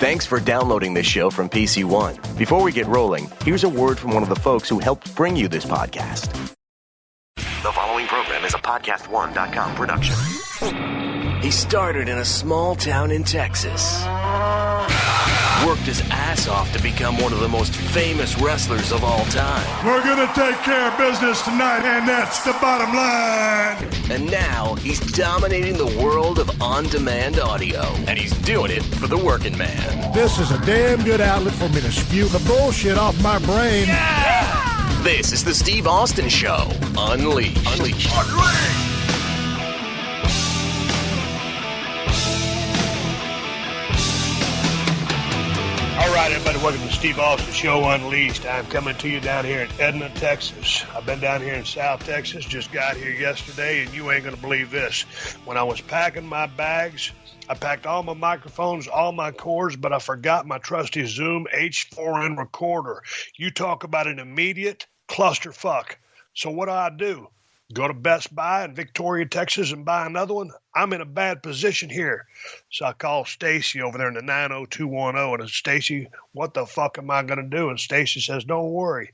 Thanks for downloading this show from PC One. Before we get rolling, here's a word from one of the folks who helped bring you this podcast. The following program is a PodcastOne.com production. He started in a small town in Texas. Worked his ass off to become one of the most famous wrestlers of all time. We're going to take care of business tonight, and that's the bottom line. And now he's dominating the world of on-demand audio. And he's doing it for the working man. This is a damn good outlet for me to spew the bullshit off my brain. Yeah! This is the Steve Austin Show. Unleashed. All right, everybody, welcome to the Steve Austin Show Unleashed. I'm coming to you down here in Edna, Texas. I've been down here in South Texas, just got here yesterday, and you ain't going to believe this. When I was packing my bags, I packed all my microphones, all my cords, but I forgot my trusty Zoom H4n recorder. You talk about an immediate clusterfuck. So what do? Go to Best Buy in Victoria, Texas and buy another one? I'm in a bad position here. So I called Stacy over there in the 90210 and I said, Stacy, what the fuck am I going to do? And Stacy says, don't worry.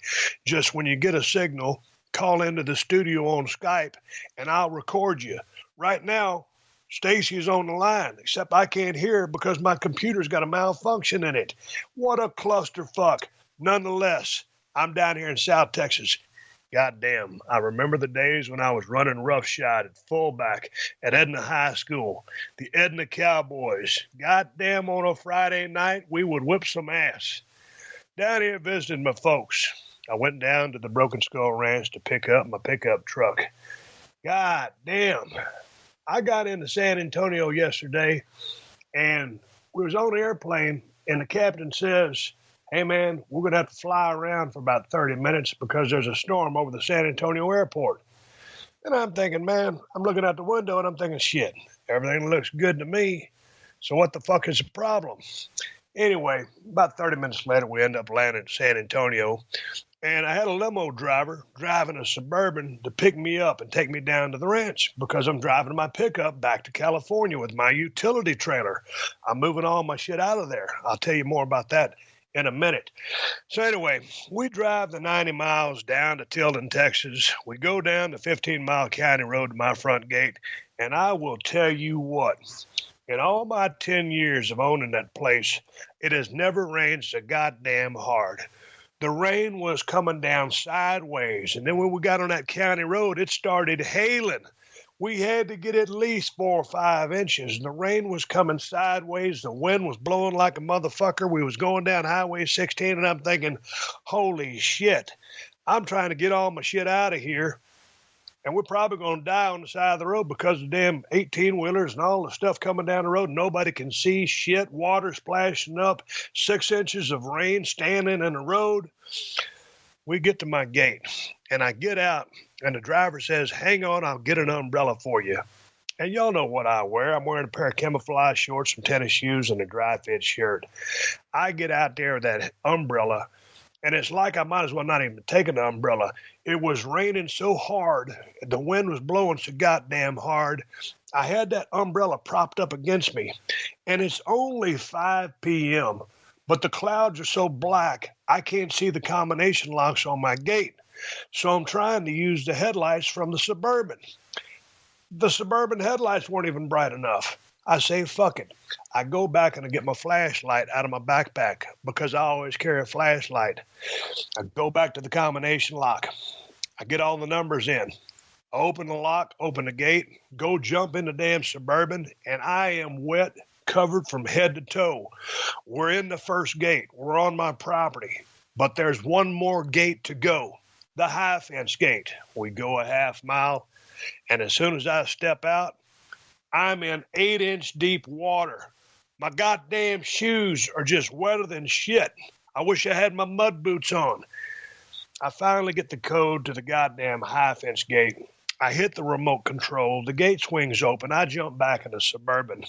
Just when you get a signal, call into the studio on Skype and I'll record you. Right now, Stacy is on the line, except I can't hear because my computer's got a malfunction in it. What a clusterfuck. Nonetheless, I'm down here in South Texas. Goddamn, I remember the days when I was running roughshod at fullback at Edna High School. The Edna Cowboys. Goddamn, on a Friday night, we would whip some ass. Down here visiting my folks. I went down to the Broken Skull Ranch to pick up my pickup truck. Goddamn. I got into San Antonio yesterday, and we was on the airplane, and the captain says, hey, man, we're going to have to fly around for about 30 minutes because there's a storm over the San Antonio airport. And I'm thinking, man, I'm looking out the window and I'm thinking, shit, everything looks good to me. So what the fuck is the problem? Anyway, about 30 minutes later, we end up landing in San Antonio. And I had a limo driver driving a Suburban to pick me up and take me down to the ranch because I'm driving my pickup back to California with my utility trailer. I'm moving all my shit out of there. I'll tell you more about that in a minute. So anyway, we drive the 90 miles down to Tilden, Texas. We go down the 15-mile county road to my front gate, and I will tell you what, in all my 10 years of owning that place, it has never rained so goddamn hard. The rain was coming down sideways, and then when we got on that county road, it started hailing. We had to get at least 4 or 5 inches. And the rain was coming sideways. The wind was blowing like a motherfucker. We was going down Highway 16, and I'm thinking, holy shit, I'm trying to get all my shit out of here, and we're probably going to die on the side of the road because of damn 18-wheelers and all the stuff coming down the road. Nobody can see shit, water splashing up, 6 inches of rain standing in the road. We get to my gate, and I get out, and the driver says, hang on, I'll get an umbrella for you. And y'all know what I wear. I'm wearing a pair of camouflage shorts, some tennis shoes, and a dry-fit shirt. I get out there with that umbrella, and it's like I might as well not even take an umbrella. It was raining so hard, the wind was blowing so goddamn hard, I had that umbrella propped up against me, and it's only 5 p.m., but the clouds are so black, I can't see the combination locks on my gate. So I'm trying to use the headlights from the Suburban. The Suburban headlights weren't even bright enough. I say, fuck it. I go back and I get my flashlight out of my backpack because I always carry a flashlight. I go back to the combination lock. I get all the numbers in. I open the lock, open the gate, go jump in the damn Suburban, and I am wet, covered from head to toe. We're in the first gate. We're on my property. But there's one more gate to go, the high fence gate. We go a half mile, and as soon as I step out, I'm in 8-inch deep water. My goddamn shoes are just wetter than shit. I wish I had my mud boots on. I finally get the code to the goddamn high fence gate. I hit the remote control. The gate swings open. I jump back in the Suburban.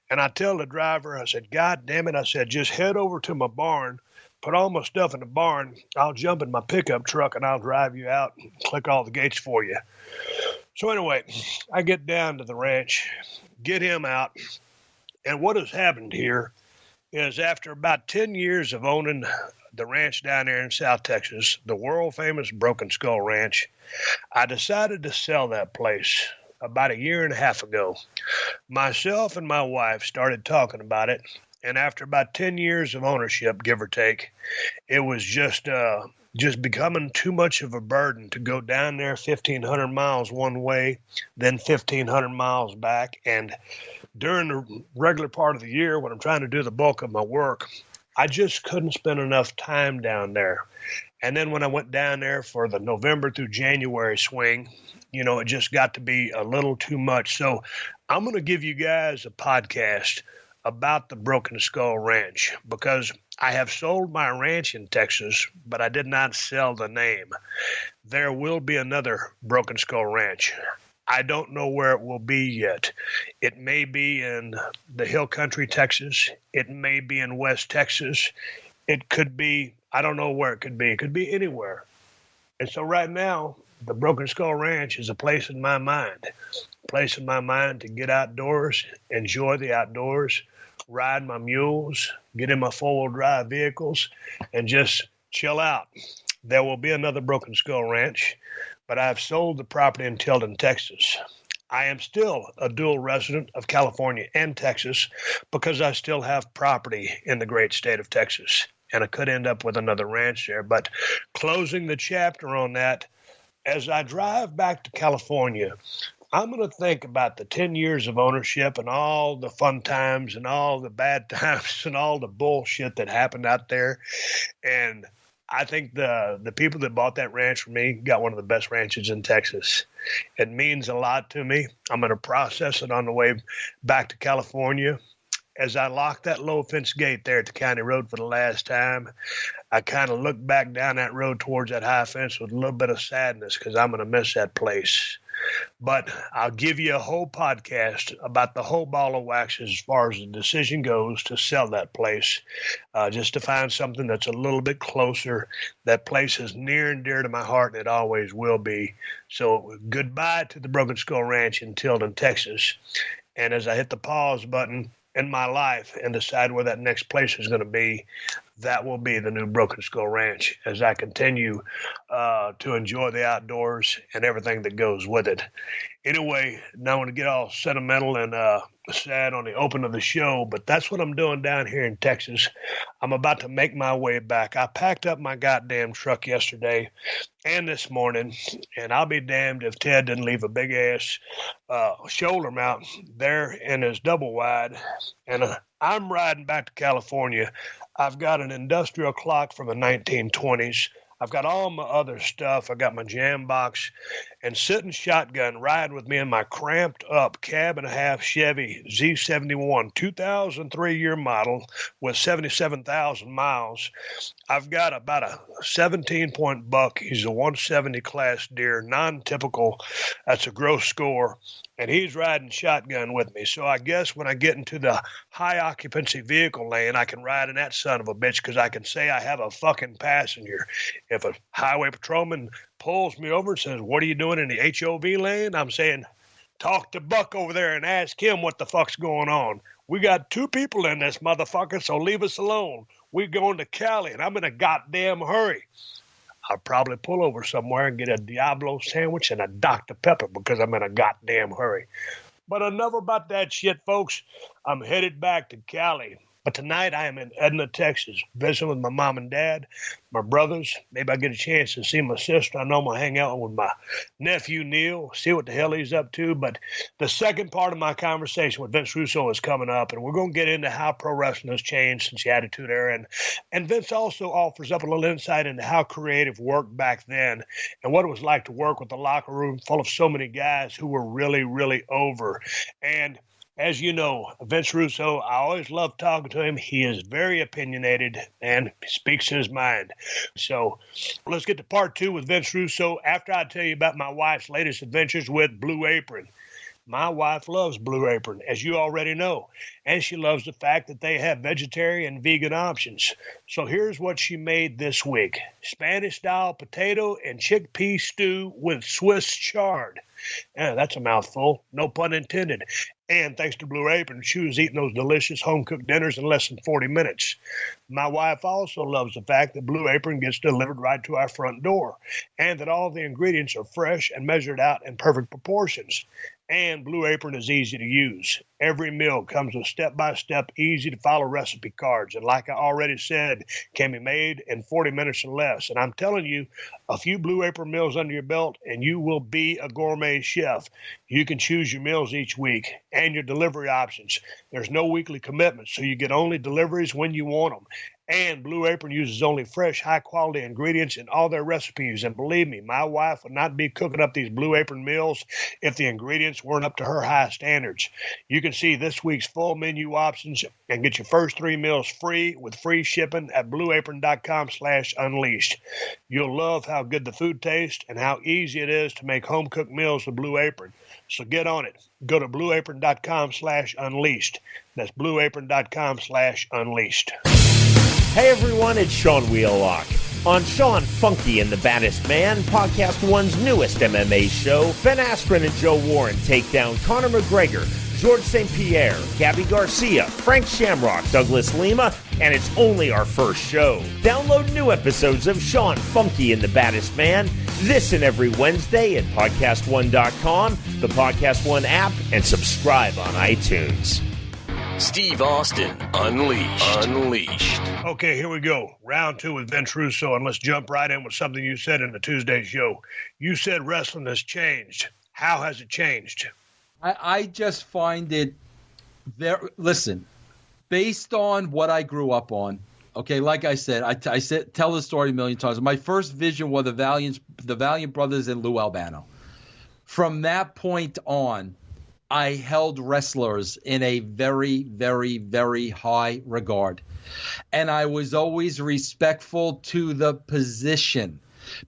And I tell the driver, I said, God damn it. I said, just head over to my barn, put all my stuff in the barn. I'll jump in my pickup truck and I'll drive you out and click all the gates for you. So anyway, I get down to the ranch, get him out. And what has happened here is after about 10 years of owning the ranch down there in South Texas, the world-famous Broken Skull Ranch, I decided to sell that place about a year and a half ago. Myself and my wife started talking about it, and after about 10 years of ownership, give or take, it was just becoming too much of a burden to go down there 1,500 miles one way, then 1,500 miles back. And during the regular part of the year, when I'm trying to do the bulk of my work, I just couldn't spend enough time down there. And then when I went down there for the November through January swing, it just got to be a little too much. So I'm going to give you guys a podcast about the Broken Skull Ranch, because I have sold my ranch in Texas, but I did not sell the name. There will be another Broken Skull Ranch. I don't know where it will be yet. It may be in the Hill Country, Texas. It may be in West Texas. It could be, I don't know where it could be. It could be anywhere. And so right now, the Broken Skull Ranch is a place in my mind. A place in my mind to get outdoors, enjoy the outdoors, ride my mules, get in my four-wheel drive vehicles, and just chill out. There will be another Broken Skull Ranch, but I've sold the property in Tilden, Texas. I am still a dual resident of California and Texas because I still have property in the great state of Texas, and I could end up with another ranch there. But closing the chapter on that, as I drive back to California, I'm going to think about the 10 years of ownership and all the fun times and all the bad times and all the bullshit that happened out there. And I think the people that bought that ranch from me got one of the best ranches in Texas. It means a lot to me. I'm going to process it on the way back to California. As I locked that low fence gate there at the county road for the last time, I kind of looked back down that road towards that high fence with a little bit of sadness because I'm going to miss that place. But I'll give you a whole podcast about the whole ball of wax as far as the decision goes to sell that place, just to find something that's a little bit closer. That place is near and dear to my heart, and it always will be. So goodbye to the Broken Skull Ranch in Tilden, Texas. And as I hit the pause button in my life and decide where that next place is going to be, that will be the new Broken Skull Ranch as I continue to enjoy the outdoors and everything that goes with it. Anyway, now I want to get all sentimental and sad on the open of the show, but that's what I'm doing down here in Texas. I'm about to make my way back. I packed up my goddamn truck yesterday and this morning, and I'll be damned if Ted didn't leave a big-ass shoulder mount there in his double wide, and I'm riding back to California. I've got an industrial clock from the 1920s. I've got all my other stuff. I got my jam box, and sitting shotgun riding with me in my cramped up cab and a half Chevy Z71, 2003 year model with 77,000 miles. I've got about a 17-point buck. He's a 170 class deer, non-typical. That's a gross score. And he's riding shotgun with me. So I guess when I get into the high occupancy vehicle lane, I can ride in that son of a bitch because I can say I have a fucking passenger. If a highway patrolman pulls me over and says, "What are you doing in the HOV lane?" I'm saying, "Talk to Buck over there and ask him what the fuck's going on. We got two people in this motherfucker, so leave us alone. We're going to Cali, and I'm in a goddamn hurry." I'll probably pull over somewhere and get a Diablo sandwich and a Dr. Pepper because I'm in a goddamn hurry. But enough about that shit, folks. I'm headed back to Cali. But tonight I am in Edna, Texas, visiting with my mom and dad, my brothers. Maybe I get a chance to see my sister. I know I'm going to hang out with my nephew, Neil, see what the hell he's up to. But the second part of my conversation with Vince Russo is coming up, and we're going to get into how pro wrestling has changed since the Attitude Era. And Vince also offers up a little insight into how creative worked back then and what it was like to work with a locker room full of so many guys who were really, really over. And as you know, Vince Russo, I always love talking to him. He is very opinionated and speaks his mind. So let's get to part two with Vince Russo after I tell you about my wife's latest adventures with Blue Apron. My wife loves Blue Apron, as you already know, and she loves the fact that they have vegetarian and vegan options. So here's what she made this week. Spanish-style potato and chickpea stew with Swiss chard. Yeah, that's a mouthful, no pun intended. And thanks to Blue Apron, she was eating those delicious home-cooked dinners in less than 40 minutes. My wife also loves the fact that Blue Apron gets delivered right to our front door, and that all the ingredients are fresh and measured out in perfect proportions. And Blue Apron is easy to use. Every meal comes with step-by-step, easy-to-follow recipe cards. And like I already said, can be made in 40 minutes or less. And I'm telling you, a few Blue Apron meals under your belt, and you will be a gourmet chef. You can choose your meals each week and your delivery options. There's no weekly commitment, so you get only deliveries when you want them. And Blue Apron uses only fresh, high-quality ingredients in all their recipes. And believe me, my wife would not be cooking up these Blue Apron meals if the ingredients weren't up to her high standards. You can see this week's full menu options and get your first 3 meals free with free shipping at blueapron.com/unleashed. You'll love how good the food tastes and how easy it is to make home-cooked meals with Blue Apron. So get on it. Go to blueapron.com/unleashed. That's blueapron.com/unleashed. Hey everyone, it's Sean Wheelock. On Sean Funky and the Baddest Man, PodcastOne's newest MMA show, Ben Askren and Joe Warren take down Conor McGregor, George St. Pierre, Gabby Garcia, Frank Shamrock, Douglas Lima, and it's only our first show. Download new episodes of Sean Funky and the Baddest Man this and every Wednesday at PodcastOne.com, the Podcast One app, and subscribe on iTunes. Steve Austin, Unleashed. Okay, here we go. Round 2 with Vince Russo, and let's jump right in with something you said in the Tuesday show. You said wrestling has changed. How has it changed? I just find it very, listen, based on what I grew up on, okay, like I said, I said, tell the story a million times. My first vision were the Valiant Brothers and Lou Albano. From that point on, I held wrestlers in a very, very, very high regard. And I was always respectful to the position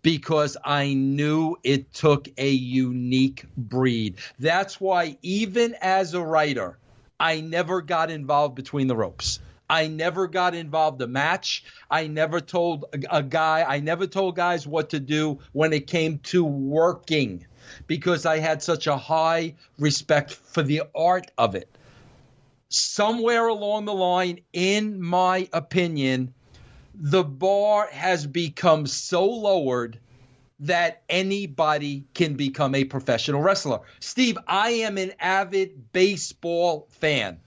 because I knew it took a unique breed. That's why even as a writer, I never got involved between the ropes. I never got involved in a match. I never told guys what to do when it came to working, because I had such a high respect for the art of it. Somewhere along the line, in my opinion, the bar has become so lowered that anybody can become a professional wrestler. Steve, I am an avid baseball fan.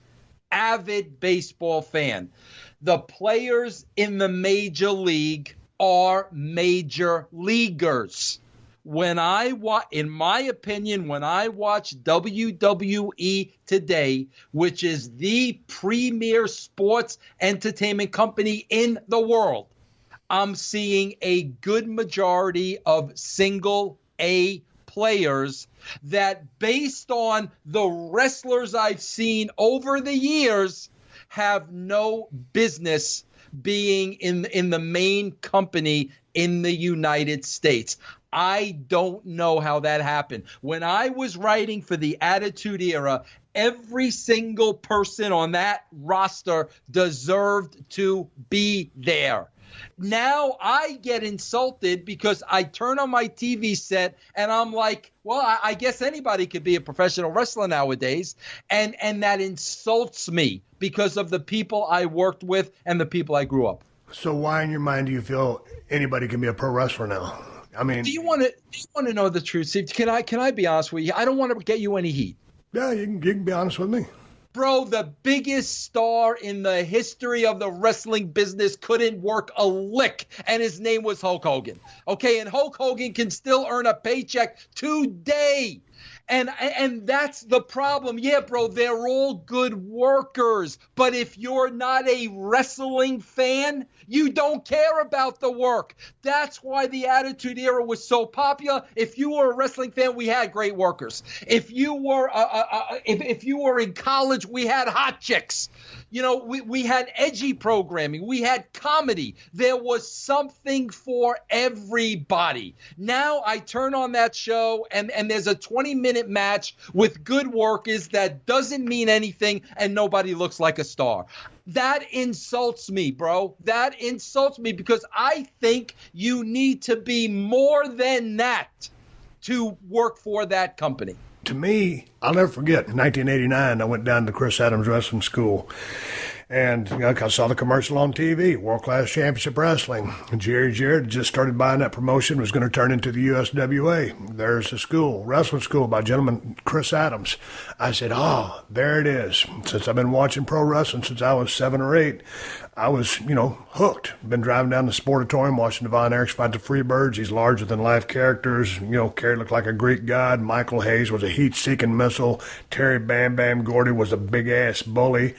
The players in the major league are major leaguers. In my opinion, when I watch WWE today, which is the premier sports entertainment company in the world, I'm seeing a good majority of single A players that, based on the wrestlers I've seen over the years, have no business being in the main company in the United States. I don't know how that happened. When I was writing for the Attitude Era, every single person on that roster deserved to be there. Now I get insulted because I turn on my TV set and I'm like, well, I guess anybody could be a professional wrestler nowadays. And that insults me because of the people I worked with and the people I grew up. So why in your mind do you feel anybody can be a pro wrestler now? I mean, do you want to know the truth, Steve? Can I be honest with you? I don't want to get you any heat. Yeah, you can be honest with me. Bro, the biggest star in the history of the wrestling business couldn't work a lick, and his name was Hulk Hogan. Okay, and Hulk Hogan can still earn a paycheck today. And that's the problem. Yeah, bro, they're all good workers. But if you're not a wrestling fan, you don't care about the work. That's why the Attitude Era was so popular. If you were a wrestling fan, we had great workers. If you were if you were in college, we had hot chicks. We had edgy programming. We had comedy. There was something for everybody. Now I turn on that show and there's a 20-minute match with good workers that doesn't mean anything and nobody looks like a star. That insults me, bro. That insults me because I think you need to be more than that to work for that company. To me, I'll never forget, in 1989, I went down to Chris Adams Wrestling School. And I saw the commercial on TV, World Class Championship Wrestling. And Jerry Jarrett just started buying that promotion, was going to turn into the USWA. There's the school, wrestling school by gentleman Chris Adams. I said, there it is. Since I've been watching pro wrestling since I was 7 or 8, I was, hooked. Been driving down the Sportatorium, watching Devon Eriks fight the Freebirds. These larger-than-life characters. Kerry looked like a Greek god. Michael Hayes was a heat-seeking missile. Terry Bam Bam Gordy was a big-ass bully.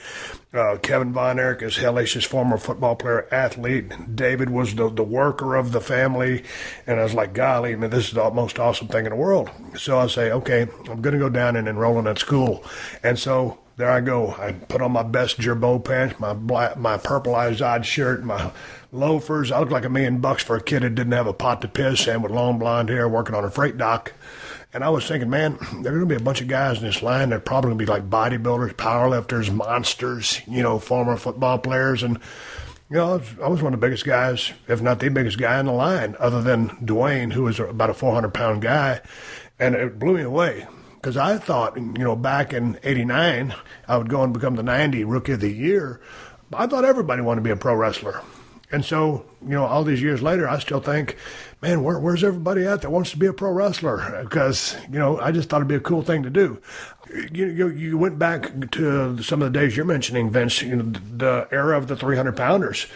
Kevin Von Erich is hellacious former football player, athlete. David was the worker of the family. And I was like, golly, man, this is the most awesome thing in the world. So I say, okay, I'm going to go down and enroll in that school. And so there I go. I put on my best Gerbeau pants, my purple Izod shirt, my loafers. I looked like $1 million for a kid who didn't have a pot to piss and with long blonde hair working on a freight dock. And I was thinking, man, there are going to be a bunch of guys in this line that are probably going to be like bodybuilders, powerlifters, monsters, former football players. And, I was one of the biggest guys, if not the biggest guy in the line, other than Dwayne, who was about a 400-pound guy. And it blew me away because I thought, back in 89, I would go and become the 90 Rookie of the Year. I thought everybody wanted to be a pro wrestler. And so, all these years later, I still think, man, where's everybody at that wants to be a pro wrestler? Because, I just thought it'd be a cool thing to do. You went back to some of the days you're mentioning, Vince, the era of the 300-pounders.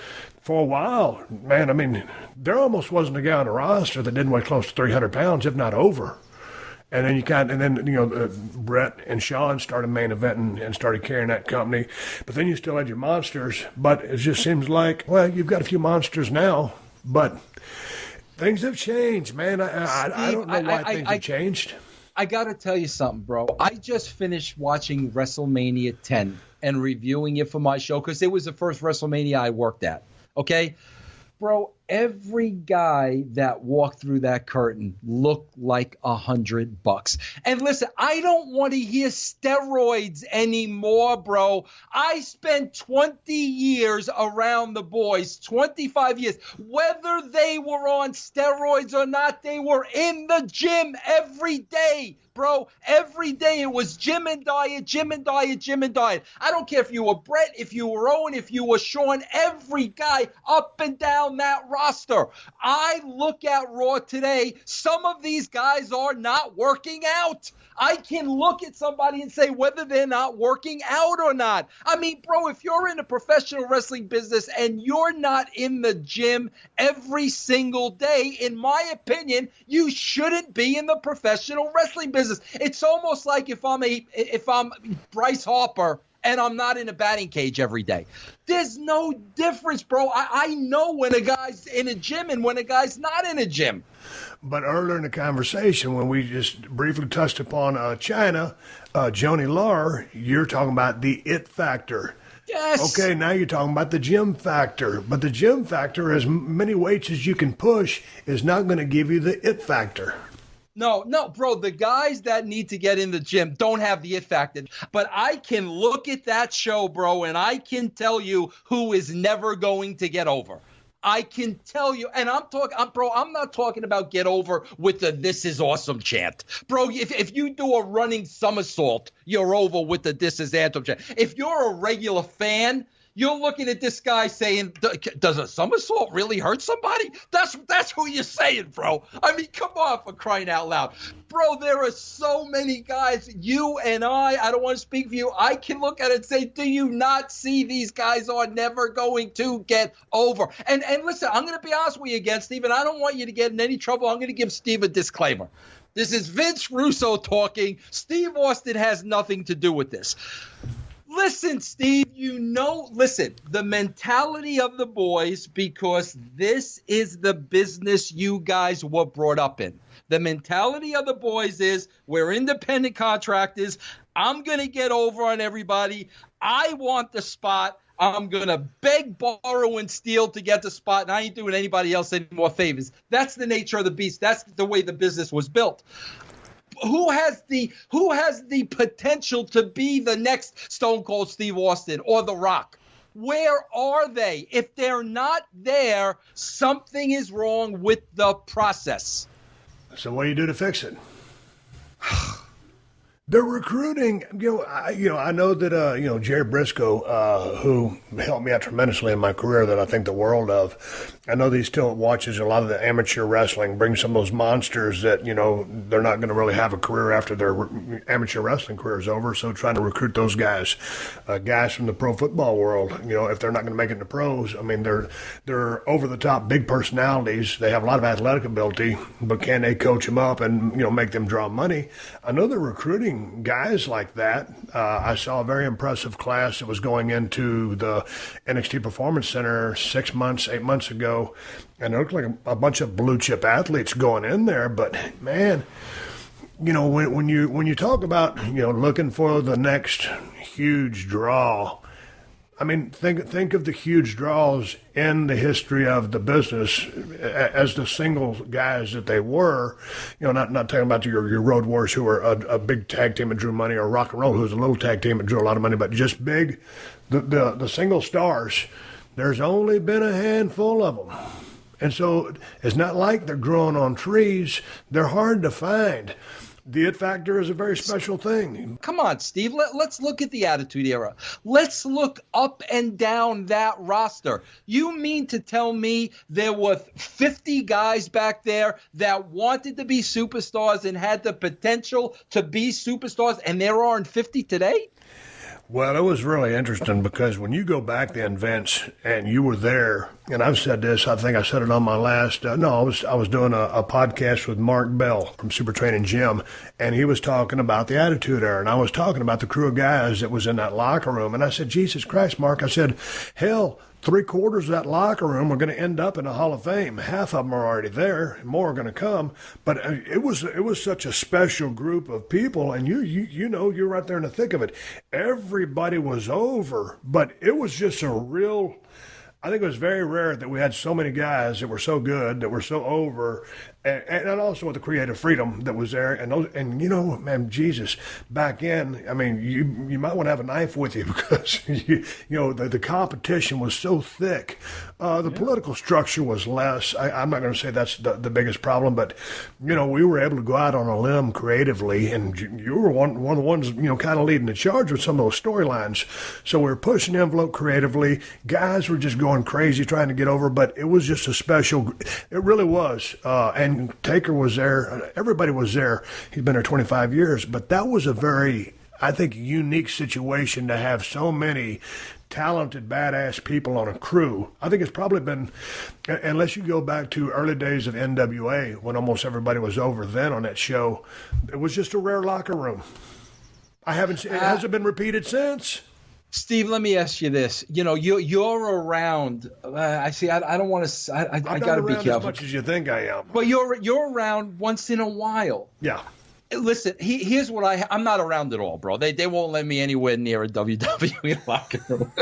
For a while, man, I mean, there almost wasn't a guy on the roster that didn't weigh close to 300 pounds, if not over. And then Brett and Sean started main eventing and started carrying that company. But then you still had your monsters. But it just seems like, well, you've got a few monsters now, but things have changed, man. I don't know why things have changed. I got to tell you something, bro. I just finished watching Wrestlemania 10 and reviewing it for my show because it was the first Wrestlemania I worked at. Okay? Bro, every guy that walked through that curtain looked like $100. And listen, I don't want to hear steroids anymore, bro. I spent 20 years around the boys, 25 years. Whether they were on steroids or not, they were in the gym every day. Bro, every day it was gym and diet, gym and diet, gym and diet. I don't care if you were Brett, if you were Owen, if you were Sean, every guy up and down that roster. I look at Raw today, some of these guys are not working out. I can look at somebody and say whether they're not working out or not. I mean, bro, if you're in the professional wrestling business and you're not in the gym every single day, in my opinion, you shouldn't be in the professional wrestling business. It's almost like if I'm Bryce Harper and I'm not in a batting cage every day. There's no difference, bro. I know when a guy's in a gym and when a guy's not in a gym. But earlier in the conversation, when we just briefly touched upon China, Joni Lar, you're talking about the it factor. Yes. Okay, now you're talking about the gym factor. But the gym factor, as many weights as you can push, is not going to give you the it factor. No, bro, the guys that need to get in the gym don't have the it factor. But I can look at that show, bro, and I can tell you who is never going to get over. I can tell you, and I'm not talking about get over with the "this is awesome" chant. Bro, if you do a running somersault, you're over with the "this is anthem" chant. If you're a regular fan, you're looking at this guy saying, does a somersault really hurt somebody? That's who you're saying, bro. I mean, come on, for crying out loud. Bro, there are so many guys, you and I don't want to speak for you. I can look at it and say, do you not see these guys are never going to get over? And listen, I'm going to be honest with you again, Steve, and I don't want you to get in any trouble. I'm going to give Steve a disclaimer. This is Vince Russo talking. Steve Austin has nothing to do with this. Listen, Steve, listen, the mentality of the boys, because this is the business you guys were brought up in. The mentality of the boys is we're independent contractors. I'm going to get over on everybody. I want the spot. I'm going to beg, borrow, and steal to get the spot, and I ain't doing anybody else any more favors. That's the nature of the beast. That's the way the business was built. Who has the potential to be the next Stone Cold Steve Austin or The Rock? Where are they? If they're not there, something is wrong with the process. So what do you do to fix it? They're recruiting. I know that Jared Briscoe, who helped me out tremendously in my career, that I think the world of. I know that he still watches a lot of the amateur wrestling, brings some of those monsters that they're not going to really have a career after their amateur wrestling career is over. So trying to recruit those guys from the pro football world, if they're not going to make it in the pros, I mean they're over the top big personalities. They have a lot of athletic ability, but can they coach them up and make them draw money? I know they're recruiting guys like that. I saw a very impressive class that was going into the NXT Performance Center 8 months ago, and it looked like a bunch of blue chip athletes going in there. But man, when you talk about looking for the next huge draw, I mean, think of the huge draws in the history of the business as the single guys that they were. Not talking about your Road Warriors, who were a big tag team that drew money, or Rock and Roll, who was a little tag team that drew a lot of money, but just big, the single stars. There's only been a handful of them. And so it's not like they're growing on trees. They're hard to find. The it factor is a very special thing. Come on, Steve. Let's look at the Attitude Era. Let's look up and down that roster. You mean to tell me there were 50 guys back there that wanted to be superstars and had the potential to be superstars, and there aren't 50 today? Well, it was really interesting because when you go back then, Vince, and you were there, and I've said this, I think I said it on my last, I was doing a podcast with Mark Bell from Super Training Gym, and he was talking about the Attitude Era, and I was talking about the crew of guys that was in that locker room, and I said, Jesus Christ, Mark, I said, hell, 3/4 of that locker room are going to end up in the Hall of Fame. Half of them are already there, and more are going to come. But it was such a special group of people, and you're right there in the thick of it. Everybody was over, but it was just a real. I think it was very rare that we had so many guys that were so good, that were so over, and also with the creative freedom that was there. And man, Jesus, back in, I mean, you might want to have a knife with you because the competition was so thick. The political structure was less. I'm not going to say that's the biggest problem, but we were able to go out on a limb creatively, and you were one of the ones kind of leading the charge with some of those storylines. So we were pushing the envelope creatively. Guys were just going crazy trying to get over, but it was just a special. It really was, and Taker was there. Everybody was there. He's been there 25 years, but that was a very, I think, unique situation to have so many talented, badass people on a crew. I think it's probably been, unless you go back to early days of NWA when almost everybody was over then on that show, it was just a rare locker room. It hasn't been repeated since. Steve, let me ask you this. You're around. I see. I don't want to. I got to be careful. As much as you think I am. But you're around once in a while. Yeah. Listen, here's what I'm not around at all, bro. They won't let me anywhere near a WWE locker room.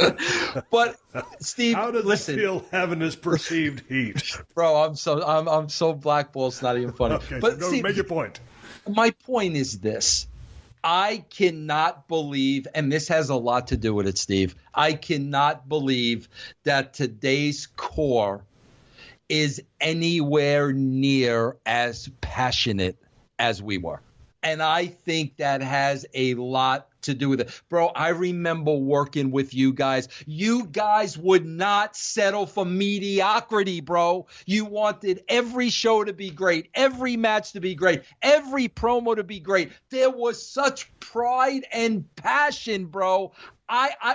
But Steve, how does it feel having this perceived heat, bro? I'm so blackballed. It's not even funny. Okay, but so make your point. My point is this. I cannot believe, and this has a lot to do with it, Steve, I cannot believe that today's core is anywhere near as passionate as we were. And I think that has a lot to do with it. Bro, I remember working with you guys. You guys would not settle for mediocrity, bro. You wanted every show to be great, every match to be great, every promo to be great. There was such pride and passion, bro.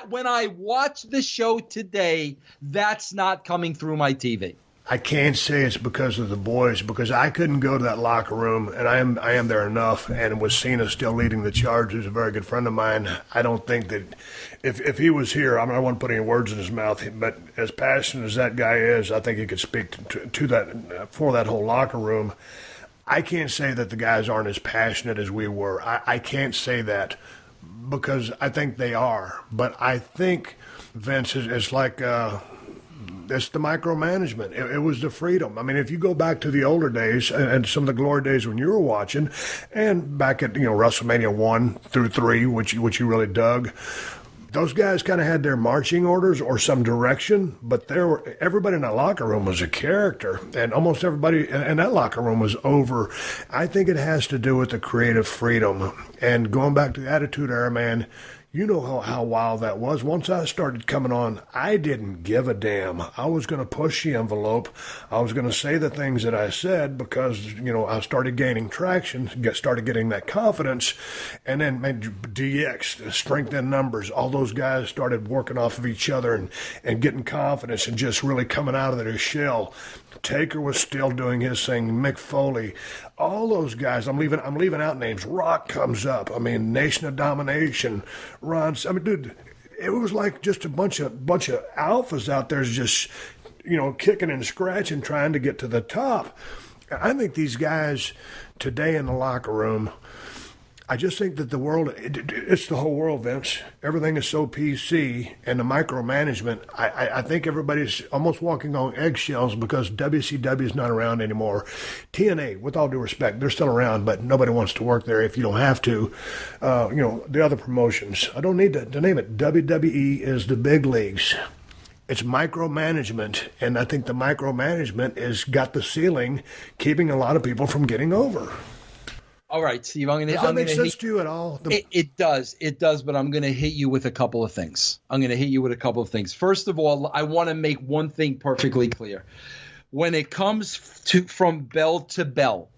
When I watch the show today, that's not coming through my TV. I can't say it's because of the boys, because I couldn't go to that locker room, and I am there enough, and with Cena still leading the charge, who's a very good friend of mine, I don't think that if he was here, I don't want to put any words in his mouth, but as passionate as that guy is, I think he could speak to that, for that whole locker room. I can't say that the guys aren't as passionate as we were. I can't say that because I think they are, but I think Vince is like... It's the micromanagement. It was the freedom. I mean, if you go back to the older days and some of the glory days when you were watching, and back at WrestleMania 1 through 3, which you really dug, those guys kind of had their marching orders or some direction, but everybody in that locker room was a character, and almost everybody in that locker room was over. I think it has to do with the creative freedom. And going back to the Attitude Era, man, you know how wild that was. Once I started coming on, I didn't give a damn. I was going to push the envelope. I was going to say the things that I said because, I started gaining traction, started getting that confidence. And then DX, strength in numbers, all those guys started working off of each other and getting confidence and just really coming out of their shell. Taker was still doing his thing. Mick Foley, all those guys. I'm leaving out names. Rock comes up. I mean, Nation of Domination. Ron. I mean, dude, it was like just a bunch of alphas out there, just kicking and scratching, trying to get to the top. I think these guys today in the locker room. I just think that the world, it's the whole world, Vince. Everything is so PC, and the micromanagement, I think everybody's almost walking on eggshells because WCW is not around anymore. TNA, with all due respect, they're still around, but nobody wants to work there if you don't have to. The other promotions, I don't need to name it. WWE is the big leagues. It's micromanagement, and I think the micromanagement has got the ceiling, keeping a lot of people from getting over. All right, Steve, Does that make sense to you at all? It does, but I'm going to hit you with a couple of things. First of all, I want to make one thing perfectly clear. When it comes to from bell to bell,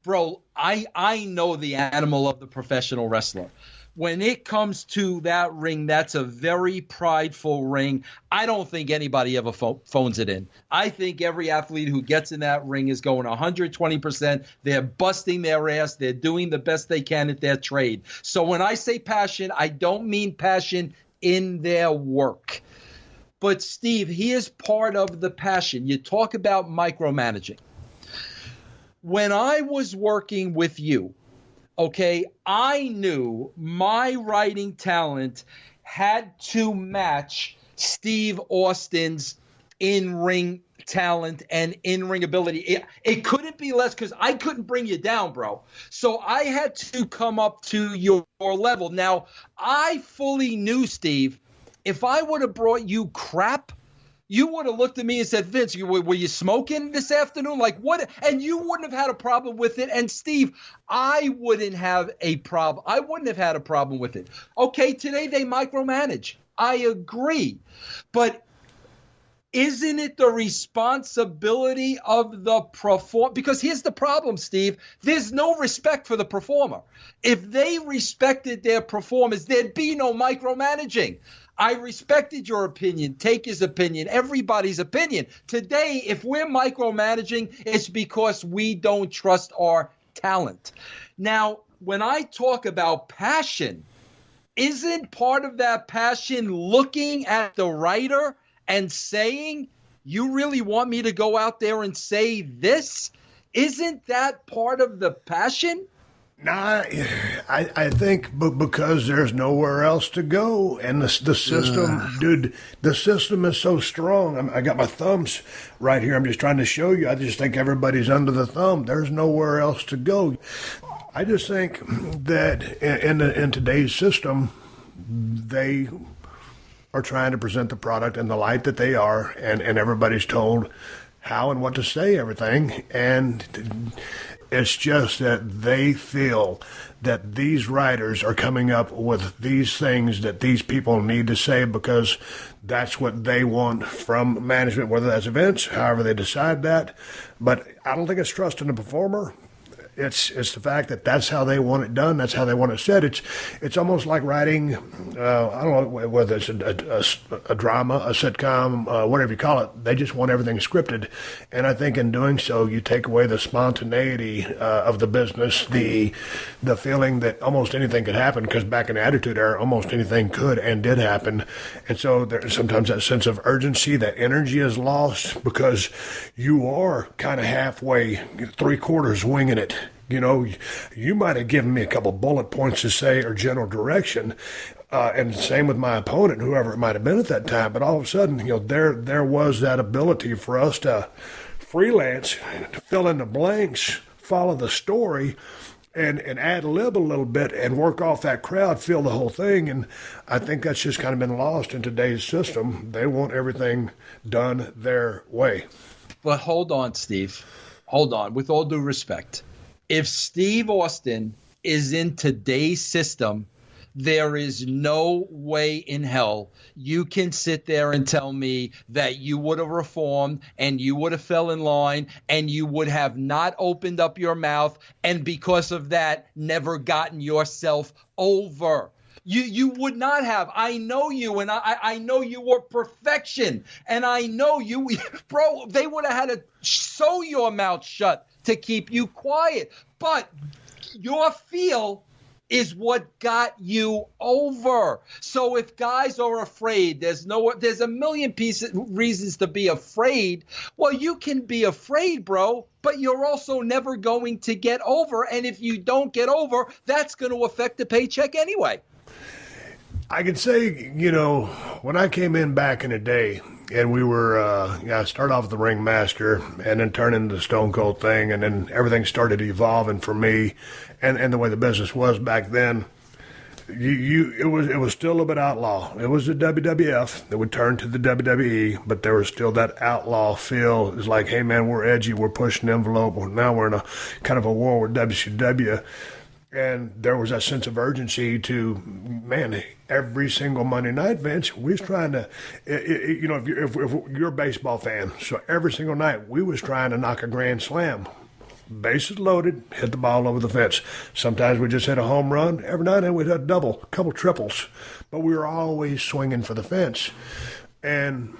bro, I know the animal of the professional wrestler. When it comes to that ring, that's a very prideful ring. I don't think anybody ever phones it in. I think every athlete who gets in that ring is going 120%. They're busting their ass. They're doing the best they can at their trade. So when I say passion, I don't mean passion in their work. But, Steve, here's part of the passion. You talk about micromanaging. When I was working with you, okay, I knew my writing talent had to match Steve Austin's in-ring talent and in-ring ability. It couldn't be less because I couldn't bring you down, bro. So I had to come up to your level. Now, I fully knew, Steve, if I would have brought you crap, you would have looked at me and said, Vince, were you smoking this afternoon? Like what? And you wouldn't have had a problem with it. And Steve, I wouldn't have a problem. I wouldn't have had a problem with it. Okay, today they micromanage. I agree. But isn't it the responsibility of the performer? Because here's the problem, Steve. There's no respect for the performer. If they respected their performers, there'd be no micromanaging. I respected your opinion, take his opinion, everybody's opinion. Today, if we're micromanaging, it's because we don't trust our talent. Now, when I talk about passion, isn't part of that passion looking at the writer and saying, you really want me to go out there and say this? Isn't that part of the passion? Nah, I think because there's nowhere else to go, and the system, dude, the system is so strong. I got my thumbs right here. I'm just trying to show you. I just think everybody's under the thumb. There's nowhere else to go. I just think that in today's system, they are trying to present the product in the light that they are, and everybody's told how and what to say everything, and it's just that they feel that these writers are coming up with these things that these people need to say because that's what they want from management, whether that's events, however they decide that. But I don't think it's trusting the performer. It's the fact that that's how they want it done. That's how they want it said. It's almost like writing, I don't know whether it's a drama, a sitcom, whatever you call it. They just want everything scripted. And I think in doing so, you take away the spontaneity of the business, the feeling that almost anything could happen, because back in the Attitude Era, almost anything could and did happen. And so there's sometimes that sense of urgency, that energy is lost because you are kind of halfway, 3/4 winging it. You know, you might have given me a couple bullet points to say or general direction, and same with my opponent, whoever it might have been at that time. But all of a sudden, you know, there was that ability for us to freelance, to fill in the blanks, follow the story, and ad lib a little bit and work off that crowd, feel the whole thing. And I think that's just kind of been lost in today's system. They want everything done their way. But hold on, Steve. Hold on. With all due respect, if Steve Austin is in today's system, there is no way in hell you can sit there and tell me that you would have reformed and you would have fell in line and you would have not opened up your mouth and because of that never gotten yourself over. You would not have. I know you, and I know you were perfection. And I know you, bro, they would have had to sew your mouth shut to keep you quiet. But your feel is what got you over. So if guys are afraid, there's a million reasons to be afraid. Well, you can be afraid, bro, but you're also never going to get over. And if you don't get over, that's going to affect the paycheck anyway. I could say, you know, when I came in back in the day, and we were, I started off with the Ringmaster and then turned into the Stone Cold thing, and then everything started evolving for me, and the way the business was back then. It was still a little bit outlaw. It was the WWF that would turn to the WWE, but there was still that outlaw feel. It's like, hey man, we're edgy, we're pushing the envelope. Well, now we're in a kind of a war with WCW. And there was that sense of urgency to, man, every single Monday night, Vince, we was trying to, you know, if you're a baseball fan, so every single night we was trying to knock a grand slam. Bases loaded, hit the ball over the fence. Sometimes we just hit a home run. Every night we'd hit a double, a couple triples. But we were always swinging for the fence. And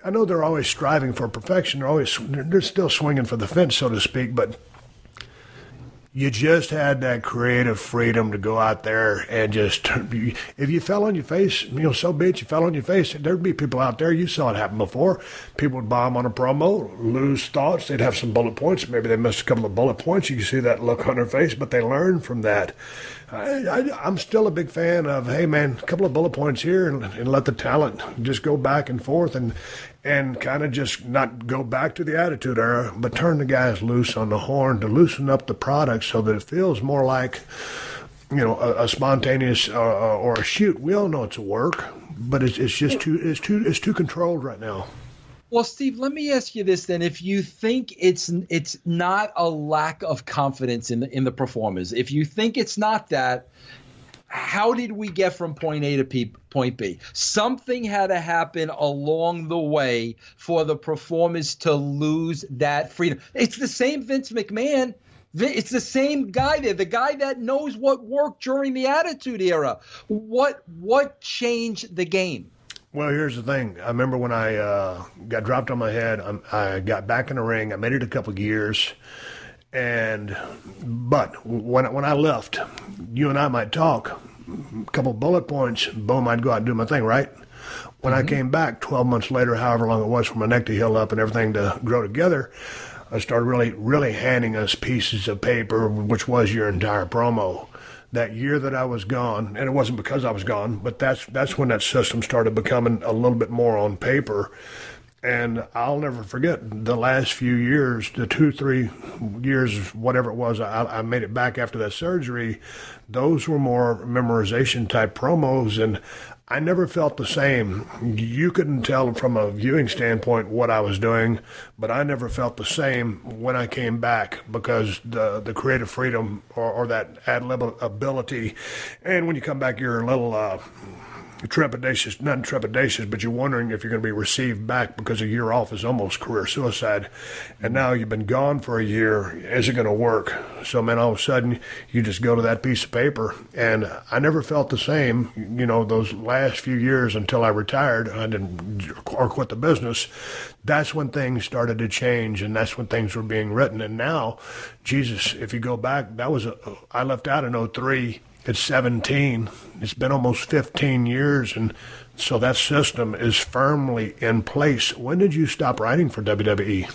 I know they're always striving for perfection. They're still swinging for the fence, so to speak, but you just had that creative freedom to go out there and just, if you fell on your face, you know, so be it, you fell on your face. There'd be people out there, you saw it happen before. People would bomb on a promo, lose thoughts, they'd have some bullet points. Maybe they missed a couple of bullet points. You can see that look on their face, but they learned from that. I'm still a big fan of, hey man, a couple of bullet points here and let the talent just go back and forth and kind of just not go back to the Attitude Era, but turn the guys loose on the horn to loosen up the product so that it feels more like, you know, a spontaneous or a shoot. We all know it's a work, but it's just too controlled right now. Well, Steve, let me ask you this then. If you think it's not a lack of confidence in the performers, if you think it's not that, how did we get from point A to point B? Something had to happen along the way for the performers to lose that freedom. It's the same Vince McMahon. It's the same guy there, the guy that knows what worked during the Attitude Era. What changed the game? Well, here's the thing. I remember when I got dropped on my head, I got back in the ring. I made it a couple of years. But when I left, you and I might talk, a couple of bullet points, boom, I'd go out and do my thing, right? When I came back 12 months later, however long it was for my neck to heal up and everything to grow together, I started really handing us pieces of paper, which was your entire promo. That year that I was gone, and it wasn't because I was gone, but that's when that system started becoming a little bit more on paper. And I'll never forget the last few years, the 2-3 years, whatever it was, I made it back after that surgery. Those were more memorization type promos, and I never felt the same. You couldn't tell from a viewing standpoint what I was doing, but I never felt the same when I came back because the creative freedom or that ad lib ability. And when you come back, you're a little trepidatious, not trepidatious, but you're wondering if you're going to be received back, because a year off is almost career suicide. And now you've been gone for a year. Is it going to work? So, man, all of a sudden you just go to that piece of paper. And I never felt the same, those last few years until I retired. I didn't or quit the business. That's when things started to change, and that's when things were being written. And now, Jesus, if you go back, I left out in 03. It's 17. It's been almost 15 years, and so that system is firmly in place. When did you stop writing for WWE?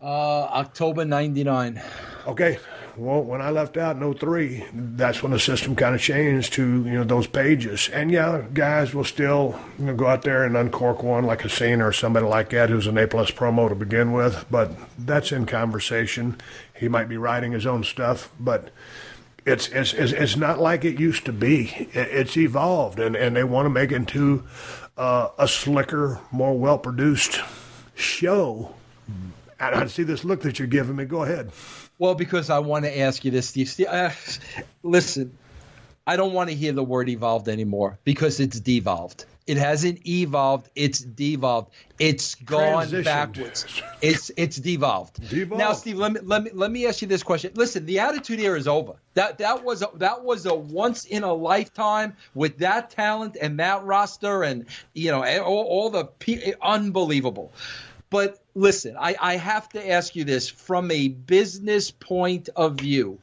October 99. Okay. Well, when I left out in 03, that's when the system kind of changed to, those pages. And, yeah, guys will still go out there and uncork one like a Cena or somebody like that who's an A-plus promo to begin with, but that's in conversation. He might be writing his own stuff, but it's not like it used to be. It's evolved, and they want to make it into a slicker, more well-produced show. And I see this look that you're giving me. Go ahead. Well, because I want to ask you this, Steve. Listen, I don't want to hear the word evolved anymore, because it's devolved. It hasn't evolved. It's devolved. It's gone backwards. It's devolved. Now, Steve, let me ask you this question. Listen, the Attitude Era is over. That was a once in a lifetime with that talent and that roster, and all the unbelievable. But listen, I have to ask you this from a business point of view.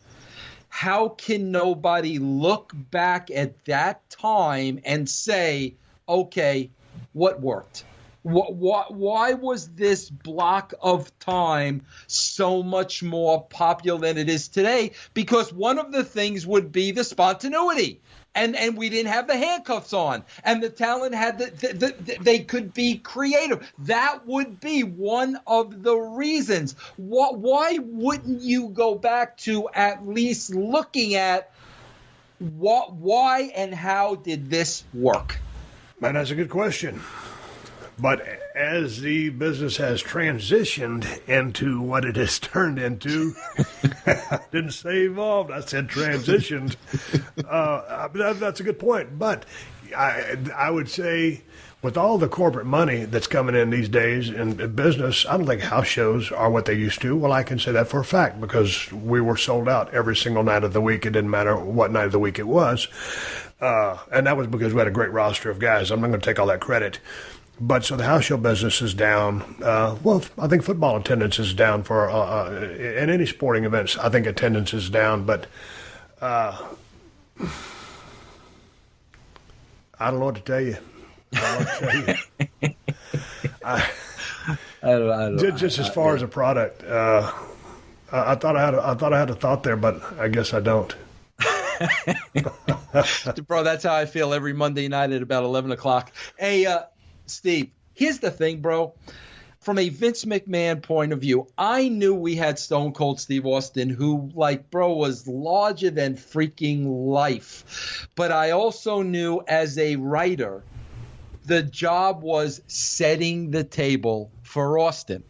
How can nobody look back at that time and say, okay, what worked? Why was this block of time so much more popular than it is today? Because one of the things would be the spontaneity. And we didn't have the handcuffs on, and the talent had they could be creative. That would be one of the reasons. Why wouldn't you go back to at least looking at why and how did this work? Man, that's a good question. But as the business has transitioned into what it has turned into, I didn't say evolved, I said transitioned. That's a good point. But I would say with all the corporate money that's coming in these days in business, I don't think house shows are what they used to. Well, I can say that for a fact because we were sold out every single night of the week. It didn't matter what night of the week it was. And that was because we had a great roster of guys. I'm not going to take all that credit. But so the house show business is down. Well, I think football attendance is down for in any sporting events. I think attendance is down, but I don't know what to tell you. I don't know. Just as far as a product, I thought I had a thought there, but I guess I don't. Bro, that's how I feel every Monday night at about 11 o'clock. Hey, Steve, here's the thing, bro. From a Vince McMahon point of view, I knew we had Stone Cold Steve Austin, who, was larger than freaking life. But I also knew as a writer, the job was setting the table for Austin.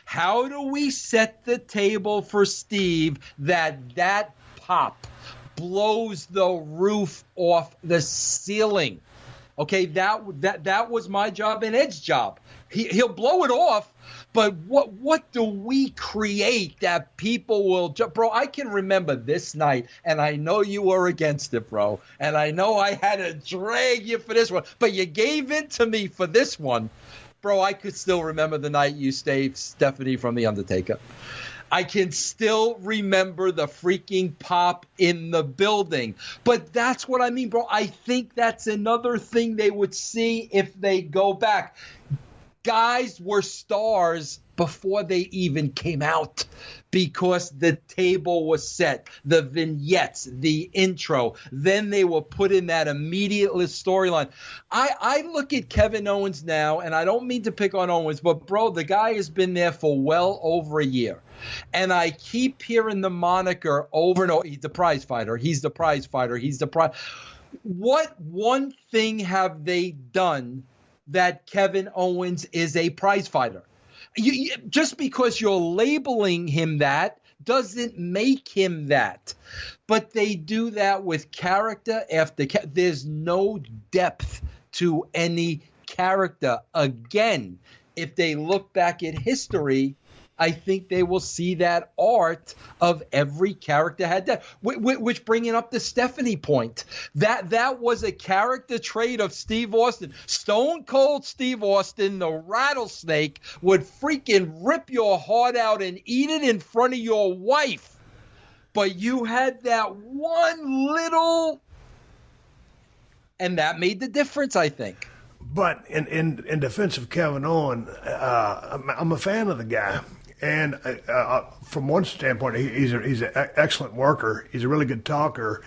How do we set the table for Steve that pop blows the roof off the ceiling? Okay, that was my job and Ed's job. He'll blow it off, but what do we create that people will bro? I can remember this night, and I know you were against it, bro, and I know I had to drag you for this one, but you gave in to me for this one, bro. I could still remember the night you saved Stephanie from the Undertaker. I can still remember the freaking pop in the building. But that's what I mean, bro. I think that's another thing they would see if they go back. Guys were stars before they even came out because the table was set, the vignettes, the intro. Then they were put in that immediate storyline. I look at Kevin Owens now, and I don't mean to pick on Owens, but, bro, the guy has been there for well over a year. And I keep hearing the moniker over and over. He's the prize fighter. He's the prize fighter. He's the prize. What one thing have they done that Kevin Owens is a prize fighter? Just because you're labeling him that doesn't make him that. But they do that with character after there's no depth to any character again. If they look back at history, I think they will see that art of every character had that. Which bringing up the Stephanie point, that was a character trait of Steve Austin. Stone Cold Steve Austin, the rattlesnake, would freaking rip your heart out and eat it in front of your wife. But you had that one little, and that made the difference, I think. But in defense of Kevin Owens, I'm a fan of the guy. And from one standpoint, he's an excellent worker. He's a really good talker.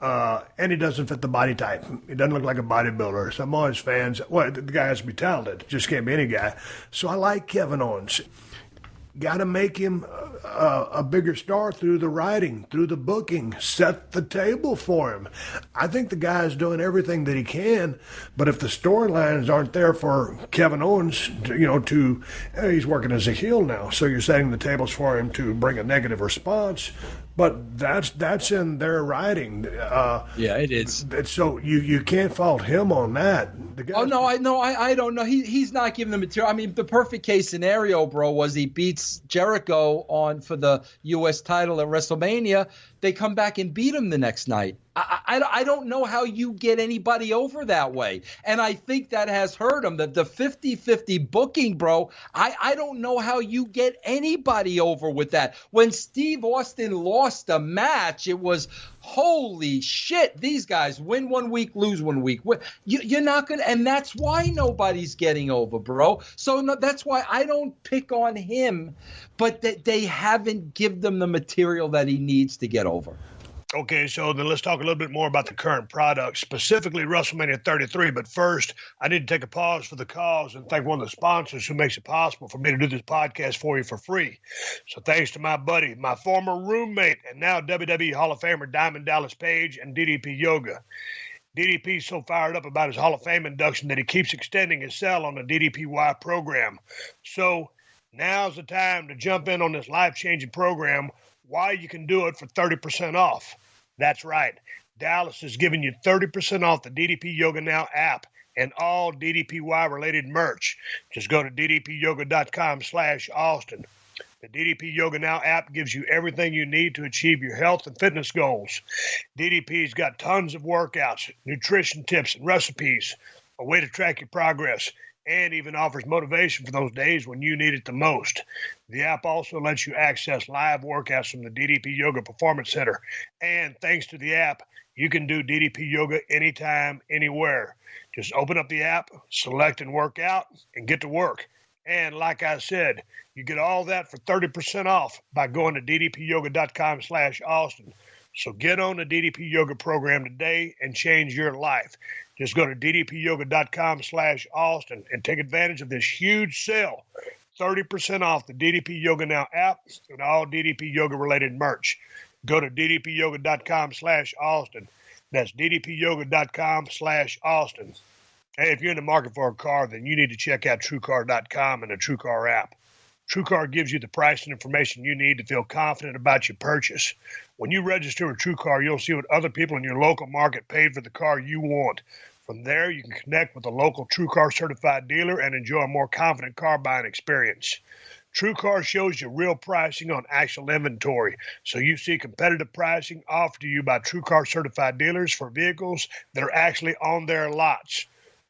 And he doesn't fit the body type. He doesn't look like a bodybuilder. So I'm always fans. Well, the guy has to be talented. Just can't be any guy. So I like Kevin Owens. Got to make him a bigger star through the writing, through the booking, set the table for him. I think the guy's doing everything that he can, but if the storylines aren't there for Kevin Owens, he's working as a heel now, so you're setting the tables for him to bring a negative response. But that's in their writing. Yeah, it is. So you can't fault him on that. I don't know. He's not giving the material. I mean, the perfect case scenario, bro, was he beats Jericho for the U.S. title at WrestleMania. They come back and beat him the next night. I don't know how you get anybody over that way. And I think that has hurt him. The 50-50 booking, bro, I don't know how you get anybody over with that. When Steve Austin lost a match, it was, holy shit, these guys win one week, lose one week. You're not going to – and that's why nobody's getting over, bro. So that's why I don't pick on him, but they haven't given them the material that he needs to get over. Okay, so then let's talk a little bit more about the current product, specifically WrestleMania 33. But first, I need to take a pause for the cause and thank one of the sponsors who makes it possible for me to do this podcast for you for free. So thanks to my buddy, my former roommate, and now WWE Hall of Famer Diamond Dallas Page and DDP Yoga. DDP's so fired up about his Hall of Fame induction that he keeps extending his sell on the DDPY program. So now's the time to jump in on this life-changing program. Why you can do it for 30% off. That's right. Dallas is giving you 30% off the DDP Yoga Now app and all DDPY related merch. Just go to ddpyoga.com/Austin. The DDP Yoga Now app gives you everything you need to achieve your health and fitness goals. DDP's got tons of workouts, nutrition tips and recipes, a way to track your progress, and even offers motivation for those days when you need it the most. The app also lets you access live workouts from the DDP Yoga Performance Center. And thanks to the app, you can do DDP Yoga anytime, anywhere. Just open up the app, select and work out, and get to work. And like I said, you get all that for 30% off by going to ddpyoga.com/Austin. So get on the DDP Yoga program today and change your life. Just go to ddpyoga.com/Austin and take advantage of this huge sale. 30% off the DDP Yoga Now app and all DDP Yoga related merch. Go to ddpyoga.com/Austin. That's ddpyoga.com/Austin. Hey, if you're in the market for a car, then you need to check out TrueCar.com and the TrueCar app. TrueCar gives you the price and information you need to feel confident about your purchase. When you register with TrueCar, you'll see what other people in your local market paid for the car you want. From there, you can connect with a local TrueCar certified dealer and enjoy a more confident car buying experience. TrueCar shows you real pricing on actual inventory, so you see competitive pricing offered to you by TrueCar certified dealers for vehicles that are actually on their lots.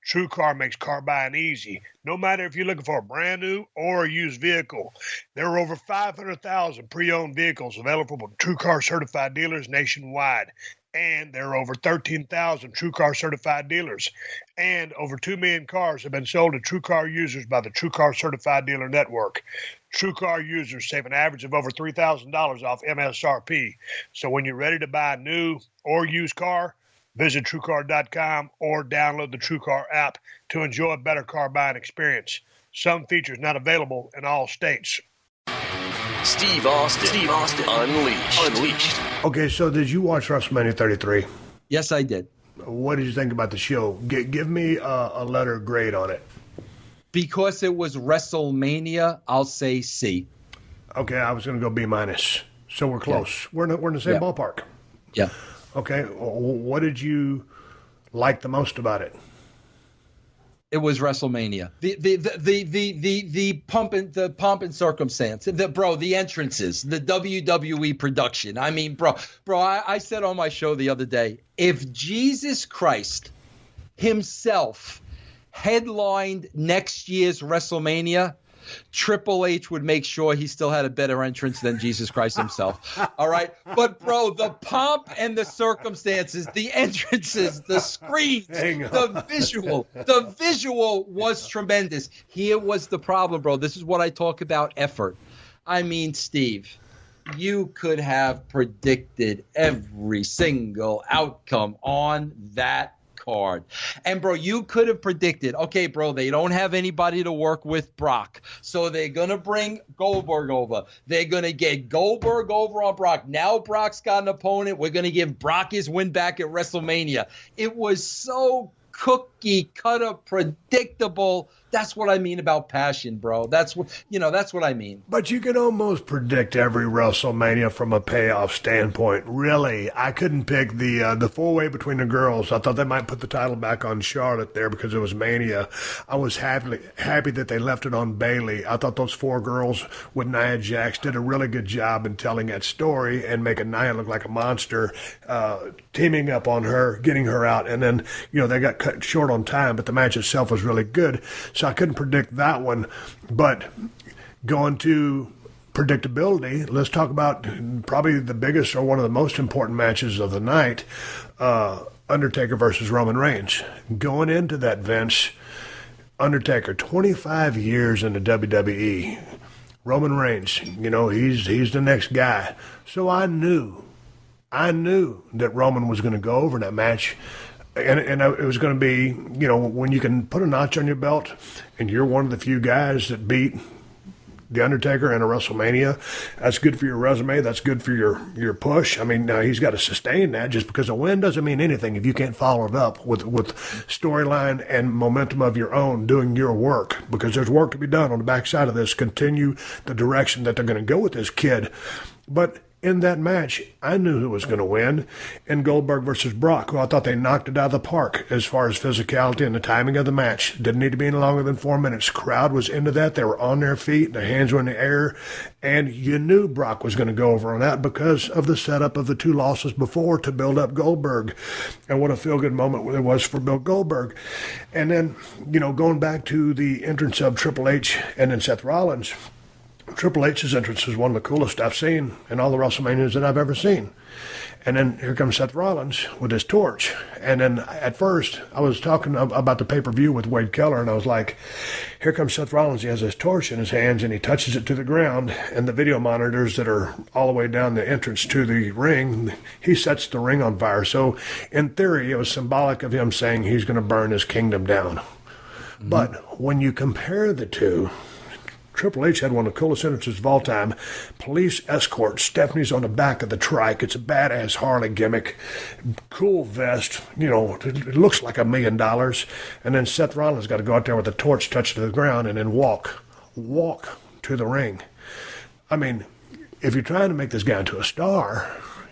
TrueCar makes car buying easy, no matter if you're looking for a brand new or a used vehicle. There are over 500,000 pre-owned vehicles available from TrueCar certified dealers nationwide. And there are over 13,000 TrueCar certified dealers. And over 2 million cars have been sold to TrueCar users by the TrueCar certified dealer network. TrueCar users save an average of over $3,000 off MSRP. So when you're ready to buy a new or used car, visit TrueCar.com or download the TrueCar app to enjoy a better car buying experience. Some features not available in all states. Steve Austin Unleashed. Okay, so did you watch WrestleMania 33? Yes, I did. What did you think about the show? Give me a letter grade on it. Because it was WrestleMania, I'll say C. Okay, I was going to go B-. So we're close. Yeah. We're in the same ballpark. Yeah. Okay, what did you like the most about it? It was WrestleMania. The pomp and circumstance. The entrances, the WWE production. I mean, bro, I said on my show the other day, if Jesus Christ himself headlined next year's WrestleMania, Triple H would make sure he still had a better entrance than Jesus Christ himself. All right. But, bro, the pomp and the circumstances, the entrances, the screens, the visual was tremendous. Here was the problem, bro. This is what I talk about effort. I mean, Steve, you could have predicted every single outcome on that card. And, bro, you could have predicted, okay, bro, they don't have anybody to work with Brock, so they're going to bring Goldberg over. They're going to get Goldberg over on Brock. Now Brock's got an opponent. We're going to give Brock his win back at WrestleMania. It was so cookie-cutter predictable. That's what I mean about passion, bro. That's what I mean. But you can almost predict every WrestleMania from a payoff standpoint. Really, I couldn't pick the four-way between the girls. I thought they might put the title back on Charlotte there because it was Mania. I was happy that they left it on Bayley. I thought those four girls with Nia Jax did a really good job in telling that story and making Nia look like a monster, teaming up on her, getting her out, and then they got cut short on time, but the match itself was really good. So I couldn't predict that one. But going to predictability, let's talk about probably the biggest or one of the most important matches of the night, Undertaker versus Roman Reigns. Going into that, Vince, Undertaker, 25 years in the WWE. Roman Reigns, he's the next guy. So I knew that Roman was going to go over in that match. And it was going to be, when you can put a notch on your belt and you're one of the few guys that beat The Undertaker in a WrestleMania, that's good for your resume. That's good for your push. I mean, now he's got to sustain that. Just because a win doesn't mean anything if you can't follow it up with storyline and momentum of your own, doing your work, because there's work to be done on the backside of this. Continue the direction that they're going to go with this kid. But in that match, I knew who was going to win in Goldberg versus Brock, who I thought they knocked it out of the park as far as physicality and the timing of the match. Didn't need to be any longer than 4 minutes. Crowd was into that. They were on their feet. Their hands were in the air. And you knew Brock was going to go over on that because of the setup of the two losses before to build up Goldberg. And what a feel-good moment it was for Bill Goldberg. And then, going back to the entrance of Triple H and then Seth Rollins, Triple H's entrance was one of the coolest I've seen in all the WrestleManias that I've ever seen. And then here comes Seth Rollins with his torch. And then at first, I was talking about the pay-per-view with Wade Keller, and I was like, here comes Seth Rollins. He has his torch in his hands, and he touches it to the ground. And the video monitors that are all the way down the entrance to the ring, he sets the ring on fire. So in theory, it was symbolic of him saying he's going to burn his kingdom down. Mm-hmm. But when you compare the two, Triple H had one of the coolest entrances of all time. Police escort. Stephanie's on the back of the trike. It's a badass Harley gimmick. Cool vest. It looks like $1 million. And then Seth Rollins got to go out there with the torch touched to the ground and then walk to the ring. I mean, if you're trying to make this guy into a star,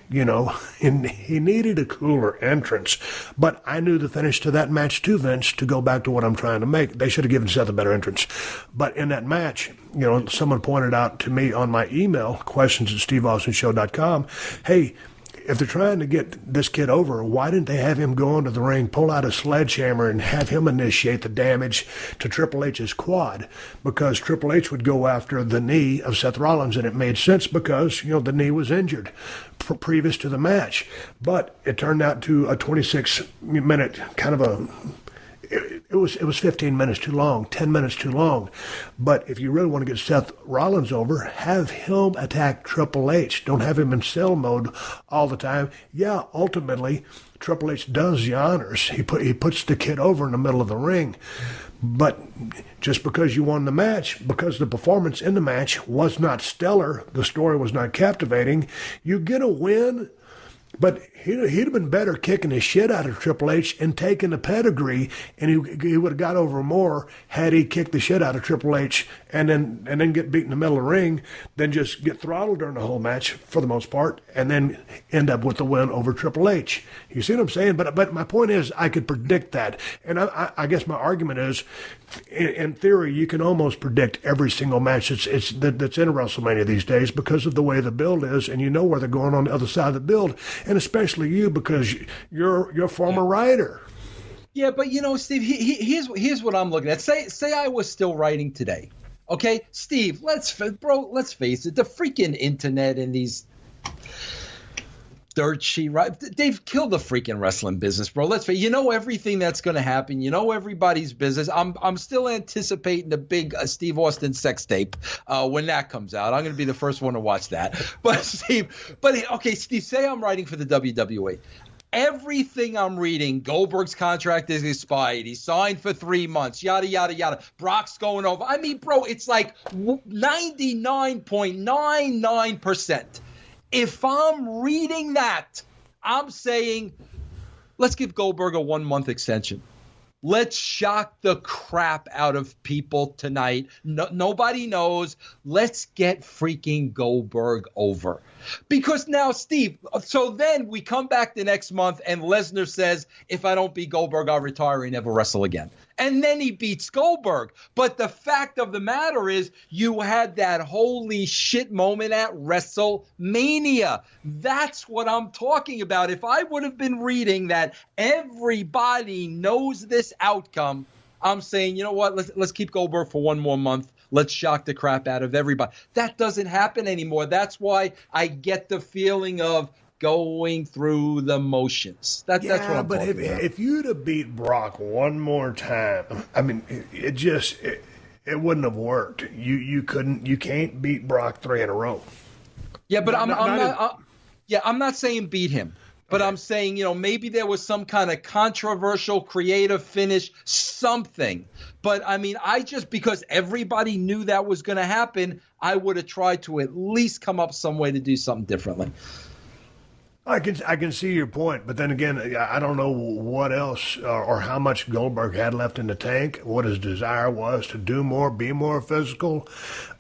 and he needed a cooler entrance. But I knew the finish to that match too, Vince, to go back to what I'm trying to make. They should have given Seth a better entrance. But in that match, someone pointed out to me on my email, questions@steveaustonshow.com, hey, if they're trying to get this kid over, why didn't they have him go into the ring, pull out a sledgehammer, and have him initiate the damage to Triple H's quad? Because Triple H would go after the knee of Seth Rollins, and it made sense because, the knee was injured previous to the match. But it turned out to a 26-minute kind of a... It was 15 minutes too long, 10 minutes too long. But if you really want to get Seth Rollins over, have him attack Triple H. Don't have him in cell mode all the time. Yeah, ultimately, Triple H does the honors. He puts the kid over in the middle of the ring. But just because you won the match, because the performance in the match was not stellar, the story was not captivating, you get a win But he'd have been better kicking the shit out of Triple H and taking the pedigree, and he would have got over more had he kicked the shit out of Triple H and then get beat in the middle of the ring, than just get throttled during the whole match for the most part, and then end up with the win over Triple H. You see what I'm saying? But my point is, I could predict that, and I guess my argument is, in theory, you can almost predict every single match that's in a WrestleMania these days because of the way the build is, and you know where they're going on the other side of the build, and especially you because you're a former writer. Yeah, but Steve, here's what I'm looking at. Say I was still writing today, okay, Steve? Let's face it, the freaking internet and these dirt sheet, right? They've killed the freaking wrestling business, bro. Let's face it. You know everything that's going to happen. You know everybody's business. I'm still anticipating the big Steve Austin sex tape when that comes out. I'm going to be the first one to watch that. But Steve, say I'm writing for the WWE. Everything I'm reading, Goldberg's contract is expired. He signed for 3 months, yada, yada, yada. Brock's going over. I mean, bro, it's like 99.99%. If I'm reading that, I'm saying, let's give Goldberg a 1-month extension. Let's shock the crap out of people tonight. Nobody knows. Let's get freaking Goldberg over. Because now, Steve, so then we come back the next month and Lesnar says, if I don't beat Goldberg, I'll retire and never wrestle again. And then he beats Goldberg. But the fact of the matter is you had that holy shit moment at WrestleMania. That's what I'm talking about. If I would have been reading that everybody knows this outcome, I'm saying, you know what, let's keep Goldberg for 1 more month. Let's shock the crap out of everybody. That doesn't happen anymore. That's why I get the feeling of going through the motions. That's what I'm talking about. If you'd have beat Brock one more time, I mean, it wouldn't have worked. You can't beat Brock 3 in a row. Yeah, but I'm not saying beat him. But I'm saying, maybe there was some kind of controversial creative finish, something. But, I mean, because everybody knew that was going to happen, I would have tried to at least come up some way to do something differently. I can see your point, but then again, I don't know what else or how much Goldberg had left in the tank, what his desire was to do more, be more physical.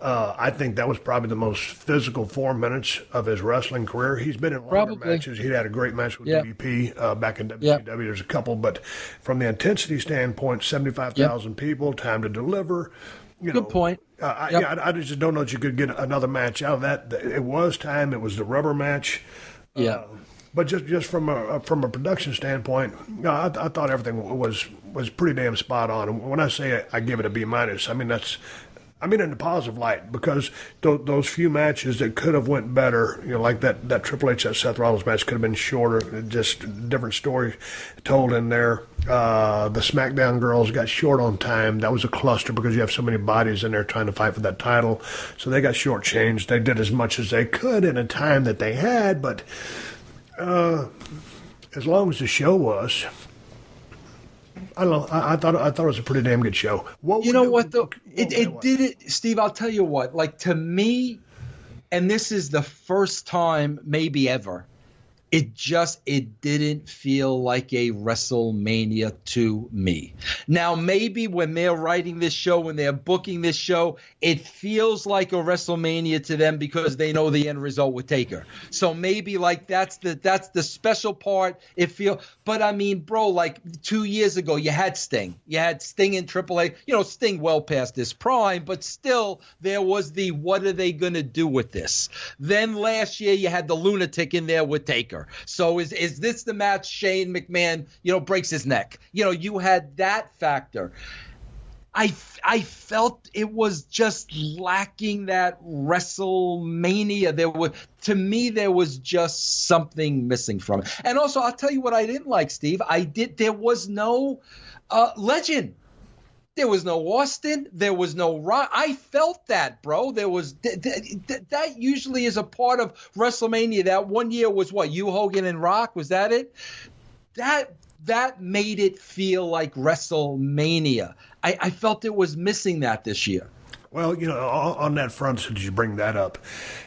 I think that was probably the most physical 4 minutes of his wrestling career. He's been in longer matches. He had a great match with DDP back in WCW. There's a couple, but from the intensity standpoint, 75,000 people, time to deliver. Good point. I just don't know that you could get another match out of that. It was time. It was the rubber match. Yeah, but just from a production standpoint, I thought everything was pretty damn spot on. And when I say I give it a B-, I mean in the positive light, because those few matches that could have went better, like that Triple H, that Seth Rollins match could have been shorter, just different story told in there. The SmackDown girls got short on time. That was a cluster because you have so many bodies in there trying to fight for that title. So they got shortchanged. They did as much as they could in a time that they had, but as long as the show was, I don't know. I thought it was a pretty damn good show. It did it, Steve. I'll tell you what. Like, to me, and this is the first time maybe ever, it didn't feel like a WrestleMania to me. Now, maybe when they're writing this show, when they're booking this show, it feels like a WrestleMania to them because they know the end result with Taker. So maybe like that's the special part. But I mean, bro, like 2 years ago, you had Sting. You had Sting in AAA. Sting well past his prime, but still there was the what are they going to do with this? Then last year you had the lunatic in there with Taker. So is this the match Shane McMahon, breaks his neck? You had that factor. I felt it was just lacking that WrestleMania. There was just something missing from it. And also, I'll tell you what I didn't like, Steve. There was no legend. There was no Austin. There was no Rock. I felt that, bro. There was that usually is a part of WrestleMania. That 1 year was what? You, Hogan, and Rock? Was that it? That made it feel like WrestleMania. I felt it was missing that this year. Well, on that front, since you bring that up,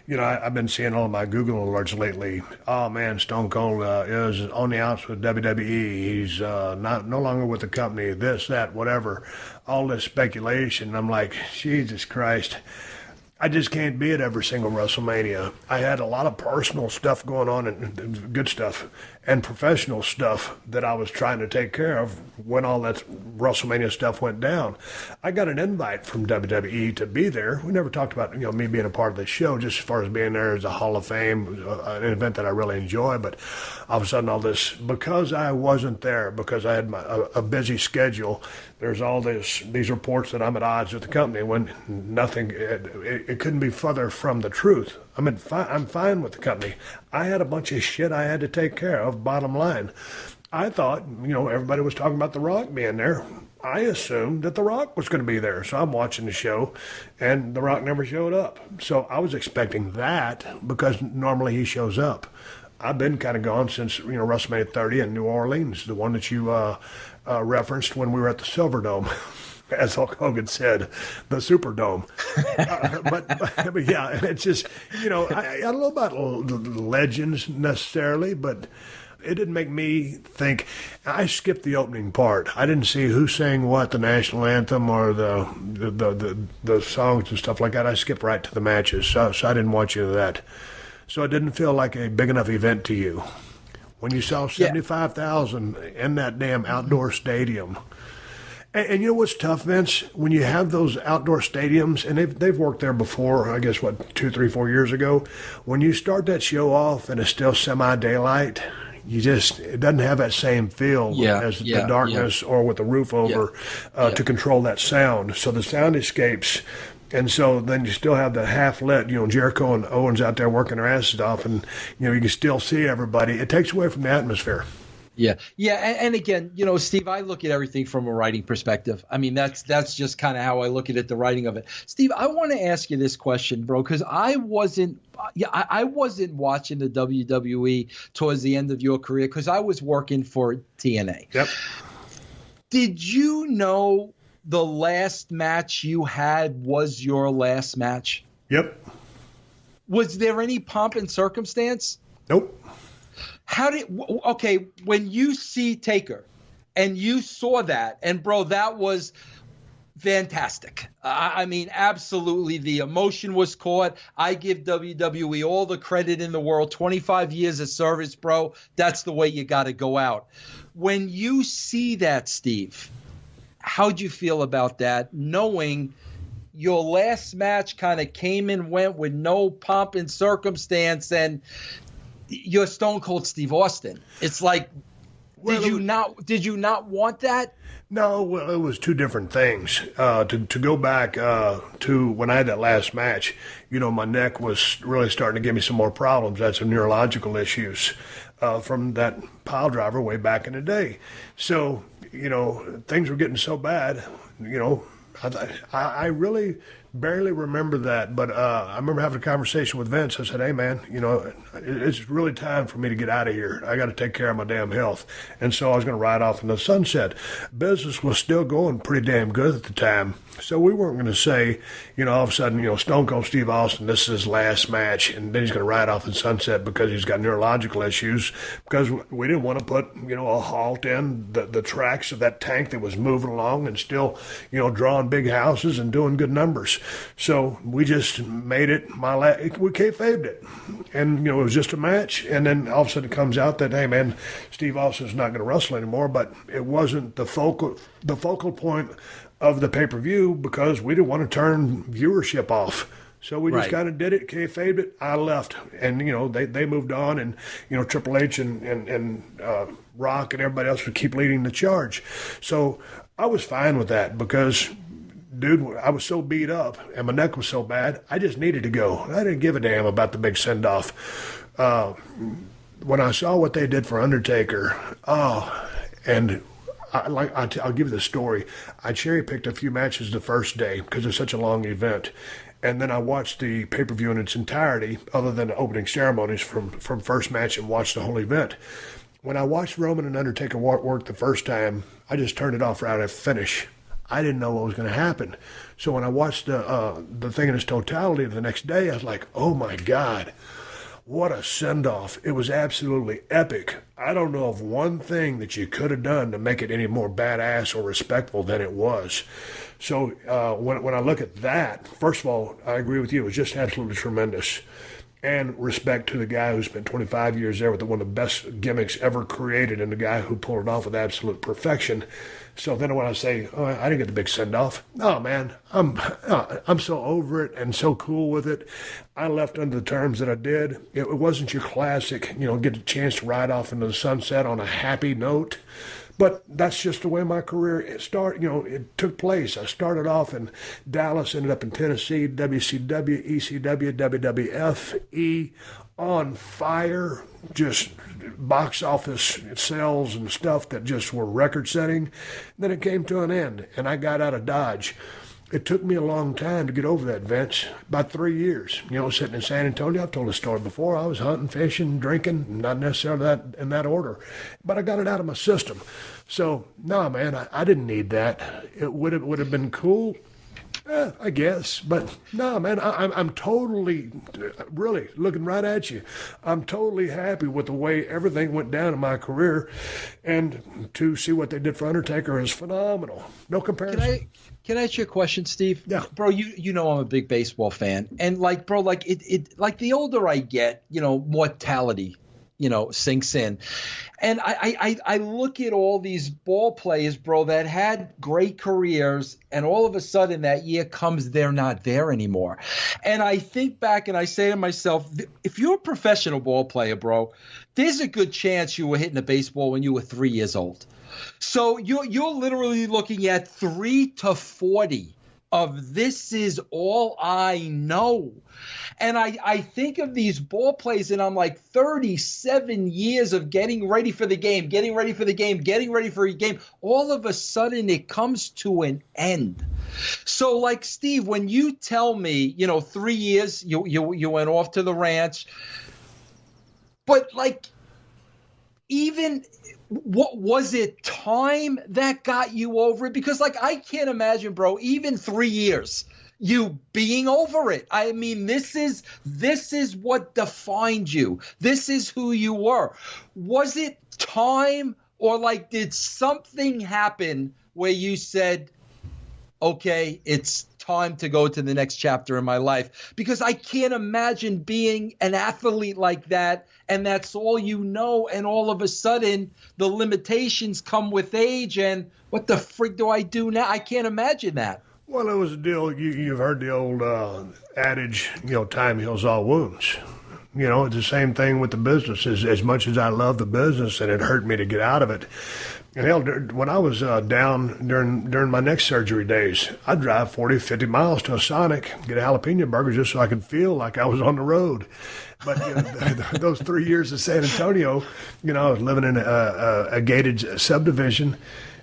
I've been seeing all of my Google alerts lately. Oh, man, Stone Cold is on the outs with WWE. He's no longer with the company, this, that, whatever. All this speculation. I'm like, Jesus Christ. I just can't be at every single WrestleMania. I had a lot of personal stuff going on, and good stuff, and professional stuff that I was trying to take care of when all that WrestleMania stuff went down. I got an invite from WWE to be there. We never talked about me being a part of the show, just as far as being there as a Hall of Fame, an event that I really enjoy. But all of a sudden, all this, because I wasn't there, because I had a busy schedule, there's all these reports that I'm at odds with the company when nothing. It couldn't be further from the truth. I'm fine with the company. I had a bunch of shit I had to take care of, bottom line. I thought, everybody was talking about The Rock being there. I assumed that The Rock was going to be there. So I'm watching the show, and The Rock never showed up. So I was expecting that because normally he shows up. I've been kind of gone since, WrestleMania 30 in New Orleans, the one that you referenced when we were at the Silverdome. As Hulk Hogan said, the Superdome. But yeah, it's just, I don't know about legends necessarily, but it didn't make me think. I skipped the opening part. I didn't see who sang what, the national anthem or the songs and stuff like that. I skipped right to the matches, so I didn't watch any of that. So it didn't feel like a big enough event to you. When you saw 75,000 in that damn outdoor stadium. And you know what's tough, Vince? When you have those outdoor stadiums, and they've worked there before, I guess, 2, 3, 4 years ago, when you start that show off and it's still semi-daylight, it doesn't have that same feel as the darkness or with the roof over to control that sound. So the sound escapes. And so then you still have the half-lit, Jericho and Owens out there working their asses off, and, you can still see everybody. It takes away from the atmosphere. Yeah. And again, Steve, I look at everything from a writing perspective. I mean, that's just kind of how I look at it, the writing of it. Steve, I want to ask you this question, bro, because I wasn't watching the WWE towards the end of your career because I was working for TNA. Yep. Did you know the last match you had was your last match? Yep. Was there any pomp and circumstance? Nope. When you see Taker and you saw that, and bro, that was fantastic. I mean, absolutely. The emotion was caught. I give WWE all the credit in the world. 25 years of service, bro. That's the way you got to go out. When you see that, Steve, how'd you feel about that, knowing your last match kind of came and went with no pomp and circumstance, and you're Stone Cold Steve Austin? It's like, did you not want that? No, well, it was two different things. To go back to when I had that last match, my neck was really starting to give me some more problems. I had some neurological issues from that pile driver way back in the day. So, things were getting so bad, I really barely remember that, but I remember having a conversation with Vince. I said, hey, man, it's really time for me to get out of here. I got to take care of my damn health. And so I was going to ride off in the sunset. Business was still going pretty damn good at the time. So we weren't going to say, all of a sudden, Stone Cold Steve Austin, this is his last match, and then he's going to ride off in sunset because he's got neurological issues, because we didn't want to put, a halt in the tracks of that tank that was moving along and still, drawing big houses and doing good numbers. So we just made it we kayfabed it. And, it was just a match. And then all of a sudden it comes out that, hey, man, Steve Austin's not going to wrestle anymore. But it wasn't the focal point of the pay-per-view because we didn't want to turn viewership off. So we just kind of did it, kayfabed it. I left. And, they moved on. And, Triple H and Rock and everybody else would keep leading the charge. So I was fine with that because, dude, I was so beat up and my neck was so bad, I just needed to go. I didn't give a damn about the big send-off. When I saw what they did for Undertaker, and I'll give you the story. I cherry-picked a few matches the first day because it's such a long event. And then I watched the pay-per-view in its entirety, other than the opening ceremonies from first match, and watched the whole event. When I watched Roman and Undertaker work the first time, I just turned it off right at finish. I didn't know what was going to happen. So when I watched the thing in its totality the next day, I was like, oh my God, what a send-off. It was absolutely epic. I don't know of one thing that you could have done to make it any more badass or respectful than it was. So when I look at that, first of all, I agree with you. It was just absolutely tremendous. And respect to the guy who spent 25 years there with one of the best gimmicks ever created and the guy who pulled it off with absolute perfection. So then when I say, oh, I didn't get the big send-off, no, man, I'm so over it and so cool with it. I left under the terms that I did. It wasn't your classic, get a chance to ride off into the sunset on a happy note. But that's just the way my career started. It took place. I started off in Dallas, ended up in Tennessee, WCW, ECW, WWF, E, on fire, just box office sales and stuff that just were record-setting. Then it came to an end, and I got out of Dodge. It took me a long time to get over that, Vince, about 3 years. Sitting in San Antonio, I've told the story before. I was hunting, fishing, drinking, not necessarily that in that order. But I got it out of my system. So, no, man, I didn't need that. It would have been cool, I guess. But, no, man, I'm totally, really, looking right at you. I'm totally happy with the way everything went down in my career. And to see what they did for Undertaker is phenomenal. No comparison. Can I ask you a question, Steve? Yeah. Bro, you know I'm a big baseball fan. And bro, the older I get, mortality, sinks in. And I look at all these ball players, bro, that had great careers, and all of a sudden that year comes, they're not there anymore. And I think back and I say to myself, if you're a professional ball player, bro, there's a good chance you were hitting a baseball when you were 3 years old. So you're literally looking at 3 to 40 of this is all I know. And I think of these ball plays and I'm like 37 years of getting ready for the game, getting ready for a game. All of a sudden it comes to an end. So like Steve, when you tell me, 3 years you went off to the ranch, but like even what was it time that got you over it? Because I can't imagine, bro, even 3 years you being over it. I mean, this is what defined you. This is who you were. Was it time, or did something happen where you said, okay, it's time to go to the next chapter in my life? Because I can't imagine being an athlete like that, and that's all you know, and all of a sudden the limitations come with age, and what the frig do I do now? I can't imagine that. Well, it was a deal. You've heard the old adage, time heals all wounds. It's the same thing with the business. As much as I love the business and it hurt me to get out of it, and hell, when I was down during my neck surgery days, I'd drive 40, 50 miles to a Sonic, get a jalapeno burger just so I could feel like I was on the road. But those 3 years in San Antonio, I was living in a gated subdivision,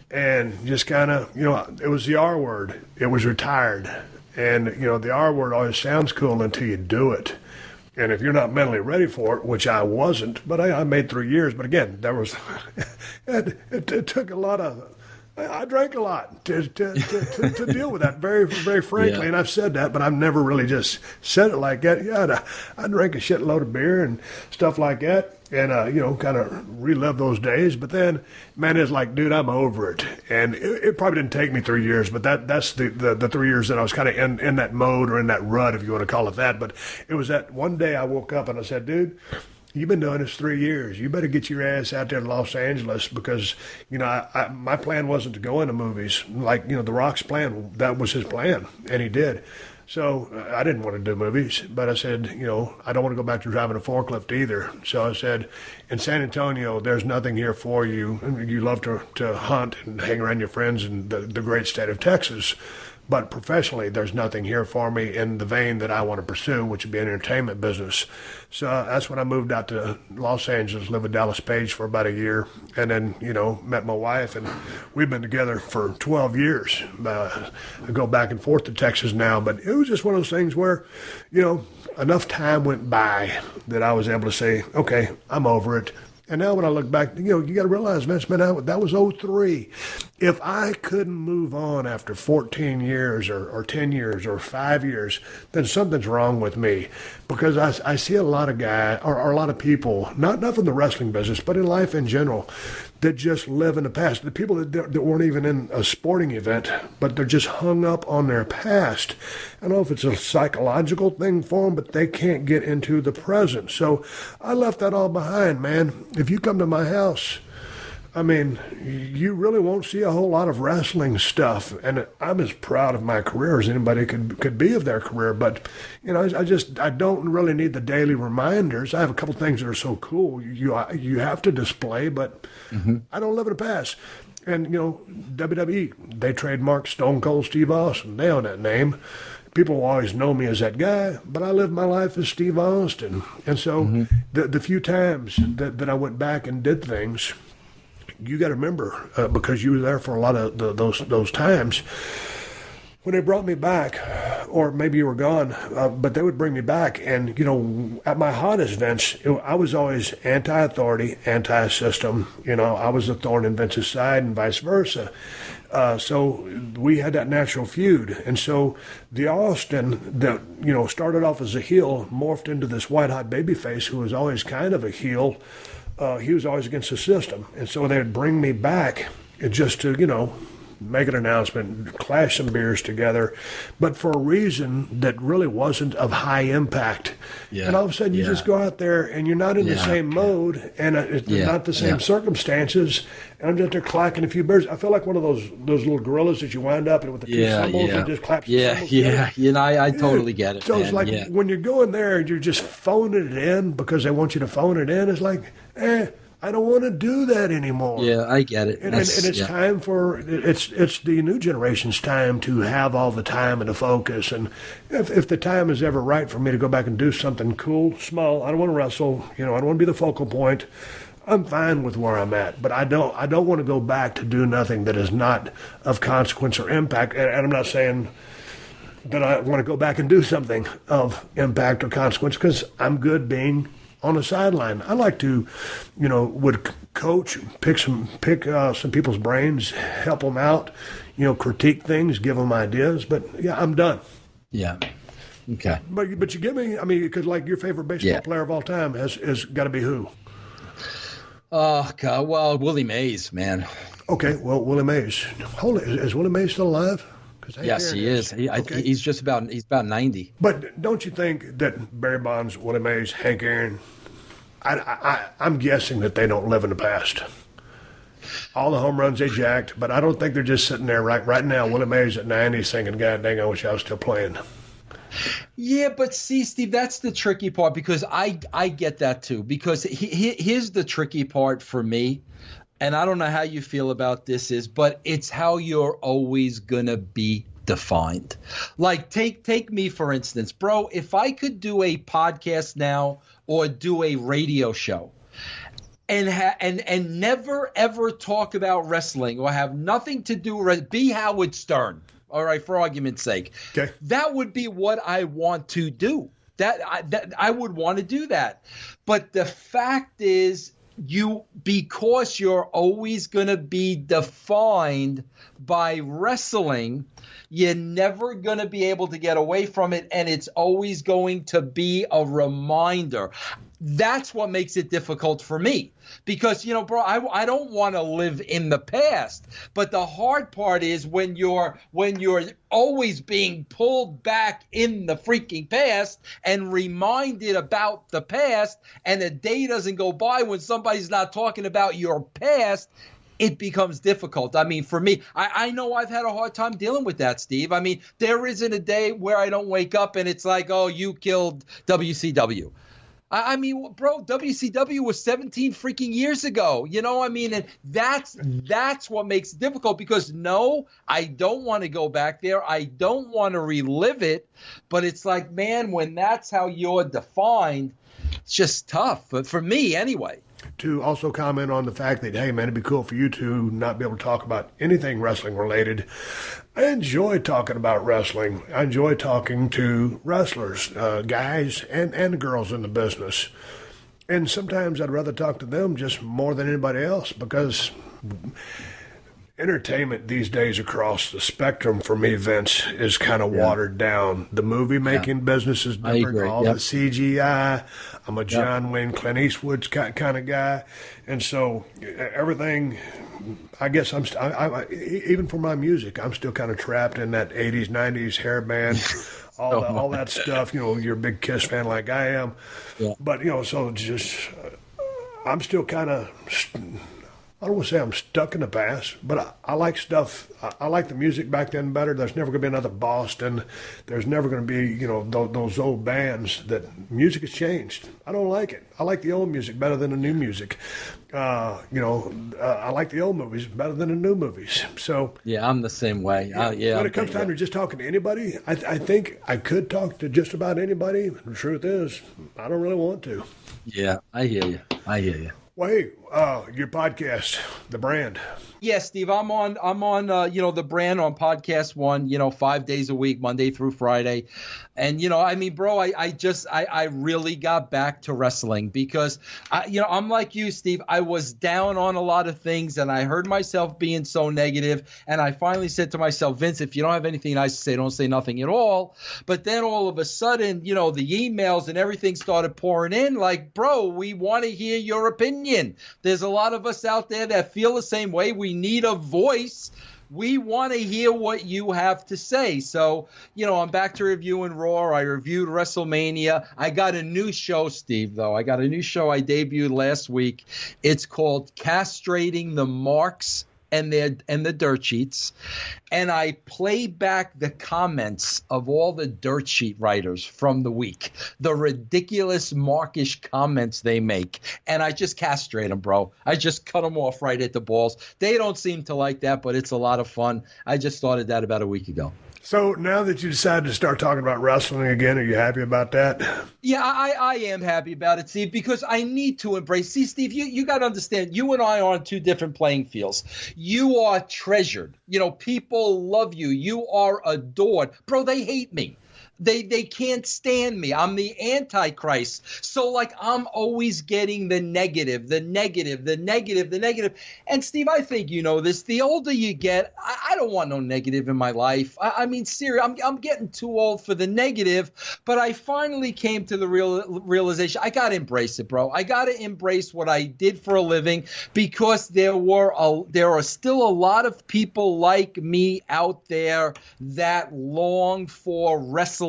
and just kind of, it was the R word. It was retired. And, the R word always sounds cool until you do it. And if you're not mentally ready for it, which I wasn't, but I made 3 years. But again, there was, it took a lot of, I drank a lot to deal with that, very, very frankly. Yeah. And I've said that, but I've never really just said it like that. Yeah, I drank a shitload of beer and stuff like that. And, kind of relive those days. But then, man, it's like, dude, I'm over it. And it probably didn't take me 3 years, but that's the 3 years that I was kind of in that mode or in that rut, if you want to call it that. But it was that one day I woke up and I said, dude, you've been doing this 3 years. You better get your ass out there to Los Angeles because, my plan wasn't to go into movies. Like, The Rock's plan, that was his plan, and he did. So I didn't want to do movies, but I said, I don't want to go back to driving a forklift either. So I said, in San Antonio, there's nothing here for you. You love to hunt and hang around your friends in the great state of Texas. But professionally, there's nothing here for me in the vein that I want to pursue, which would be an entertainment business. So that's when I moved out to Los Angeles, lived with Dallas Page for about a year, and then, met my wife, and we've been together for 12 years. I go back and forth to Texas now, but it was just one of those things where, enough time went by that I was able to say, okay, I'm over it. And now when I look back, you got to realize, man, that was '03. If I couldn't move on after 14 years or 10 years or 5 years, then something's wrong with me. Because I see a lot of guys or a lot of people, not from the wrestling business, but in life in general, that just live in the past. The people that weren't even in a sporting event, but they're just hung up on their past. I don't know if it's a psychological thing for them, but they can't get into the present. So I left that all behind, man. If you come to my house, I mean, you really won't see a whole lot of wrestling stuff, and I'm as proud of my career as anybody could be of their career. But I don't really need the daily reminders. I have a couple things that are so cool you have to display, but I don't live in the past. And WWE, they trademarked Stone Cold Steve Austin. They own that name. People will always know me as that guy, but I live my life as Steve Austin. And so the few times that I went back and did things, you got to remember, because you were there for a lot of those times, when they brought me back, or maybe you were gone, but they would bring me back. And, at my hottest, Vince, I was always anti-authority, anti-system. I was a thorn in Vince's side and vice versa. So we had that natural feud. And so the Austin that, started off as a heel morphed into this white-hot babyface who was always kind of a heel. He was always against the system. And so they would bring me back just to, make an announcement, clash some beers together, but for a reason that really wasn't of high impact. Yeah. And all of a sudden you just go out there and you're not in the same mode, and it's not the same circumstances, and I'm just there clacking a few beers. I feel like one of those little gorillas that you wind up with the two cymbals and just clap some cymbals together. I totally get it. So it's like when you're going there and you're just phoning it in because they want you to phone it in, it's like, I don't want to do that anymore. Yeah, I get it. And it's time for it's the new generation's time to have all the time and the focus. And if the time is ever right for me to go back and do something cool, small, I don't want to wrestle. I don't want to be the focal point. I'm fine with where I'm at, but I don't want to go back to do nothing that is not of consequence or impact. And I'm not saying that I want to go back and do something of impact or consequence, because I'm good being on the sideline. I like to, would coach, pick some people's brains, help them out, critique things, give them ideas. But I'm done. Yeah. Okay. But you give me, because like your favorite baseball player of all time has got to be who? Oh God, well, Willie Mays, man. Okay, well, Willie Mays. Hold it, is Willie Mays still alive? Yes, he is. He's about 90. But don't you think that Barry Bonds, Willie Mays, Hank Aaron, I'm guessing that they don't live in the past. All the home runs they jacked, but I don't think they're just sitting there right now, Willie Mays at 90 thinking, God dang, I wish I was still playing. Yeah, but see, Steve, that's the tricky part, because I get that too. Because here's the tricky part for me. And I don't know how you feel about this but it's how you're always going to be defined. Like take me, for instance, bro, if I could do a podcast now or do a radio show and never, ever talk about wrestling or have nothing to do, be Howard Stern, all right, for argument's sake, okay, that would be what I want to do. That I would want to do that. But the fact is, because you're always going to be defined by wrestling, you're never going to be able to get away from it, and it's always going to be a reminder. That's what makes it difficult for me, because, bro, I don't want to live in the past. But the hard part is when you're always being pulled back in the freaking past and reminded about the past, and a day doesn't go by when somebody's not talking about your past. It becomes difficult. For me, I know I've had a hard time dealing with that, Steve. There isn't a day where I don't wake up and it's like, oh, you killed WCW. Bro, WCW was 17 freaking years ago, and that's what makes it difficult, because no, I don't want to go back there. I don't want to relive it, but it's like, man, when that's how you're defined, it's just tough, for me anyway. To also comment on the fact that, hey, man, it'd be cool for you to not be able to talk about anything wrestling related. I enjoy talking about wrestling. I enjoy talking to wrestlers, guys and girls in the business. And sometimes I'd rather talk to them just more than anybody else, because entertainment these days across the spectrum for me, Vince, is kind of watered down. The movie making business is different. All the CGI. I'm a John Wayne, Clint Eastwood kind of guy, and so everything. I guess I even for my music, I'm still kind of trapped in that 80s, 90s hair band. All that stuff, you're a big Kiss fan like I am. Yeah. But, so just, I'm still kind of, I don't want to say I'm stuck in the past, but I like stuff. I like the music back then better. There's never going to be another Boston. There's never going to be, those old bands. That music has changed. I don't like it. I like the old music better than the new music. I like the old movies better than the new movies. So yeah, I'm the same way. When it comes time to just talking to anybody, I think I could talk to just about anybody. The truth is, I don't really want to. Yeah, I hear you. Well, hey, your podcast, The Brand. Yeah, Steve, I'm on The Brand on PodcastOne, 5 days a week, Monday through Friday. And, bro, I really got back to wrestling because, I'm like you, Steve. I was down on a lot of things and I heard myself being so negative. And I finally said to myself, Vince, if you don't have anything nice to say, don't say nothing at all. But then all of a sudden, the emails and everything started pouring in like, bro, we want to hear your opinion. There's a lot of us out there that feel the same way. We need a voice. We want to hear what you have to say. So, I'm back to reviewing Raw. I reviewed Wrestlemania. I got a new show, Steve, though. I got a new show I debuted last week. It's called Castrating the Marks and the Dirt Sheets. And I play back the comments of all the Dirt Sheet writers from the week, the ridiculous markish comments they make. And I just castrate them, bro. I just cut them off right at the balls. They don't seem to like that, but it's a lot of fun. I just started that about a week ago. So now that you decided to start talking about wrestling again, are you happy about that? Yeah, I am happy about it, Steve, because I need to embrace. See, Steve, you got to understand, you and I are on two different playing fields. You are treasured. People love you. You are adored. Bro, they hate me. They can't stand me. I'm the Antichrist. So, I'm always getting the negative. And, Steve, I think you know this. The older you get, I don't want no negative in my life. I mean, seriously, I'm getting too old for the negative. But I finally came to the realization, I got to embrace it, bro. I got to embrace what I did for a living because there are still a lot of people like me out there that long for wrestling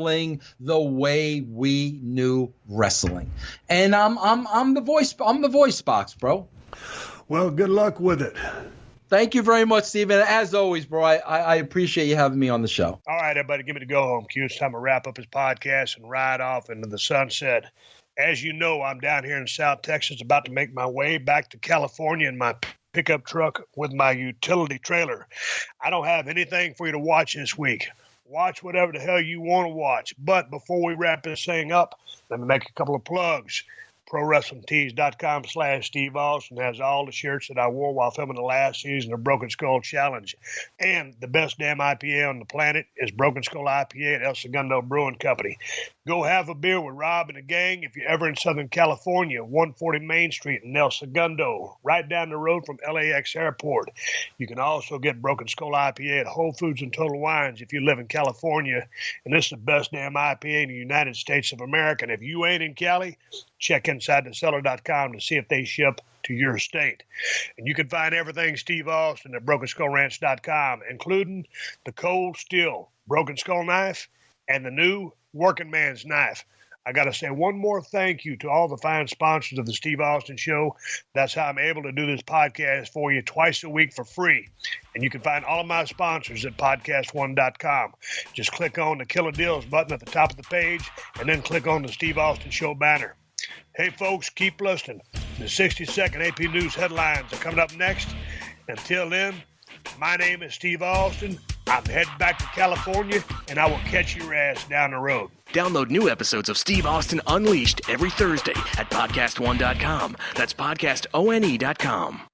the way we knew wrestling. And I'm the voice box, bro. Well, good luck with it. Thank you very much, Steven. As always, bro, I appreciate you having me on the show. All right, everybody, give me the go-home cue. It's time to wrap up his podcast and ride off into the sunset. As you know, I'm down here in South Texas about to make my way back to California in my pickup truck with my utility trailer. I don't have anything for you to watch this week. Watch whatever the hell you want to watch. But before we wrap this thing up, let me make a couple of plugs. ProWrestlingTees.com/Steve Austin has all the shirts that I wore while filming the last season of Broken Skull Challenge. And the best damn IPA on the planet is Broken Skull IPA at El Segundo Brewing Company. Go have a beer with Rob and the gang if you're ever in Southern California, 140 Main Street in El Segundo, right down the road from LAX Airport. You can also get Broken Skull IPA at Whole Foods and Total Wines if you live in California. And this is the best damn IPA in the United States of America. And if you ain't in Cali, check InsideTheCellar.com to see if they ship to your state. And you can find everything Steve Austin at BrokenSkullRanch.com, including the Cold Steel Broken Skull Knife and the new Working Man's Knife. I got to say one more thank you to all the fine sponsors of the Steve Austin Show. That's how I'm able to do this podcast for you twice a week for free. And you can find all of my sponsors at PodcastOne.com. Just click on the Killer Deals button at the top of the page and then click on the Steve Austin Show banner. Hey, folks, keep listening. The 60-second AP News headlines are coming up next. Until then, my name is Steve Austin. I'm heading back to California, and I will catch your ass down the road. Download new episodes of Steve Austin Unleashed every Thursday at PodcastOne.com. That's PodcastOne.com.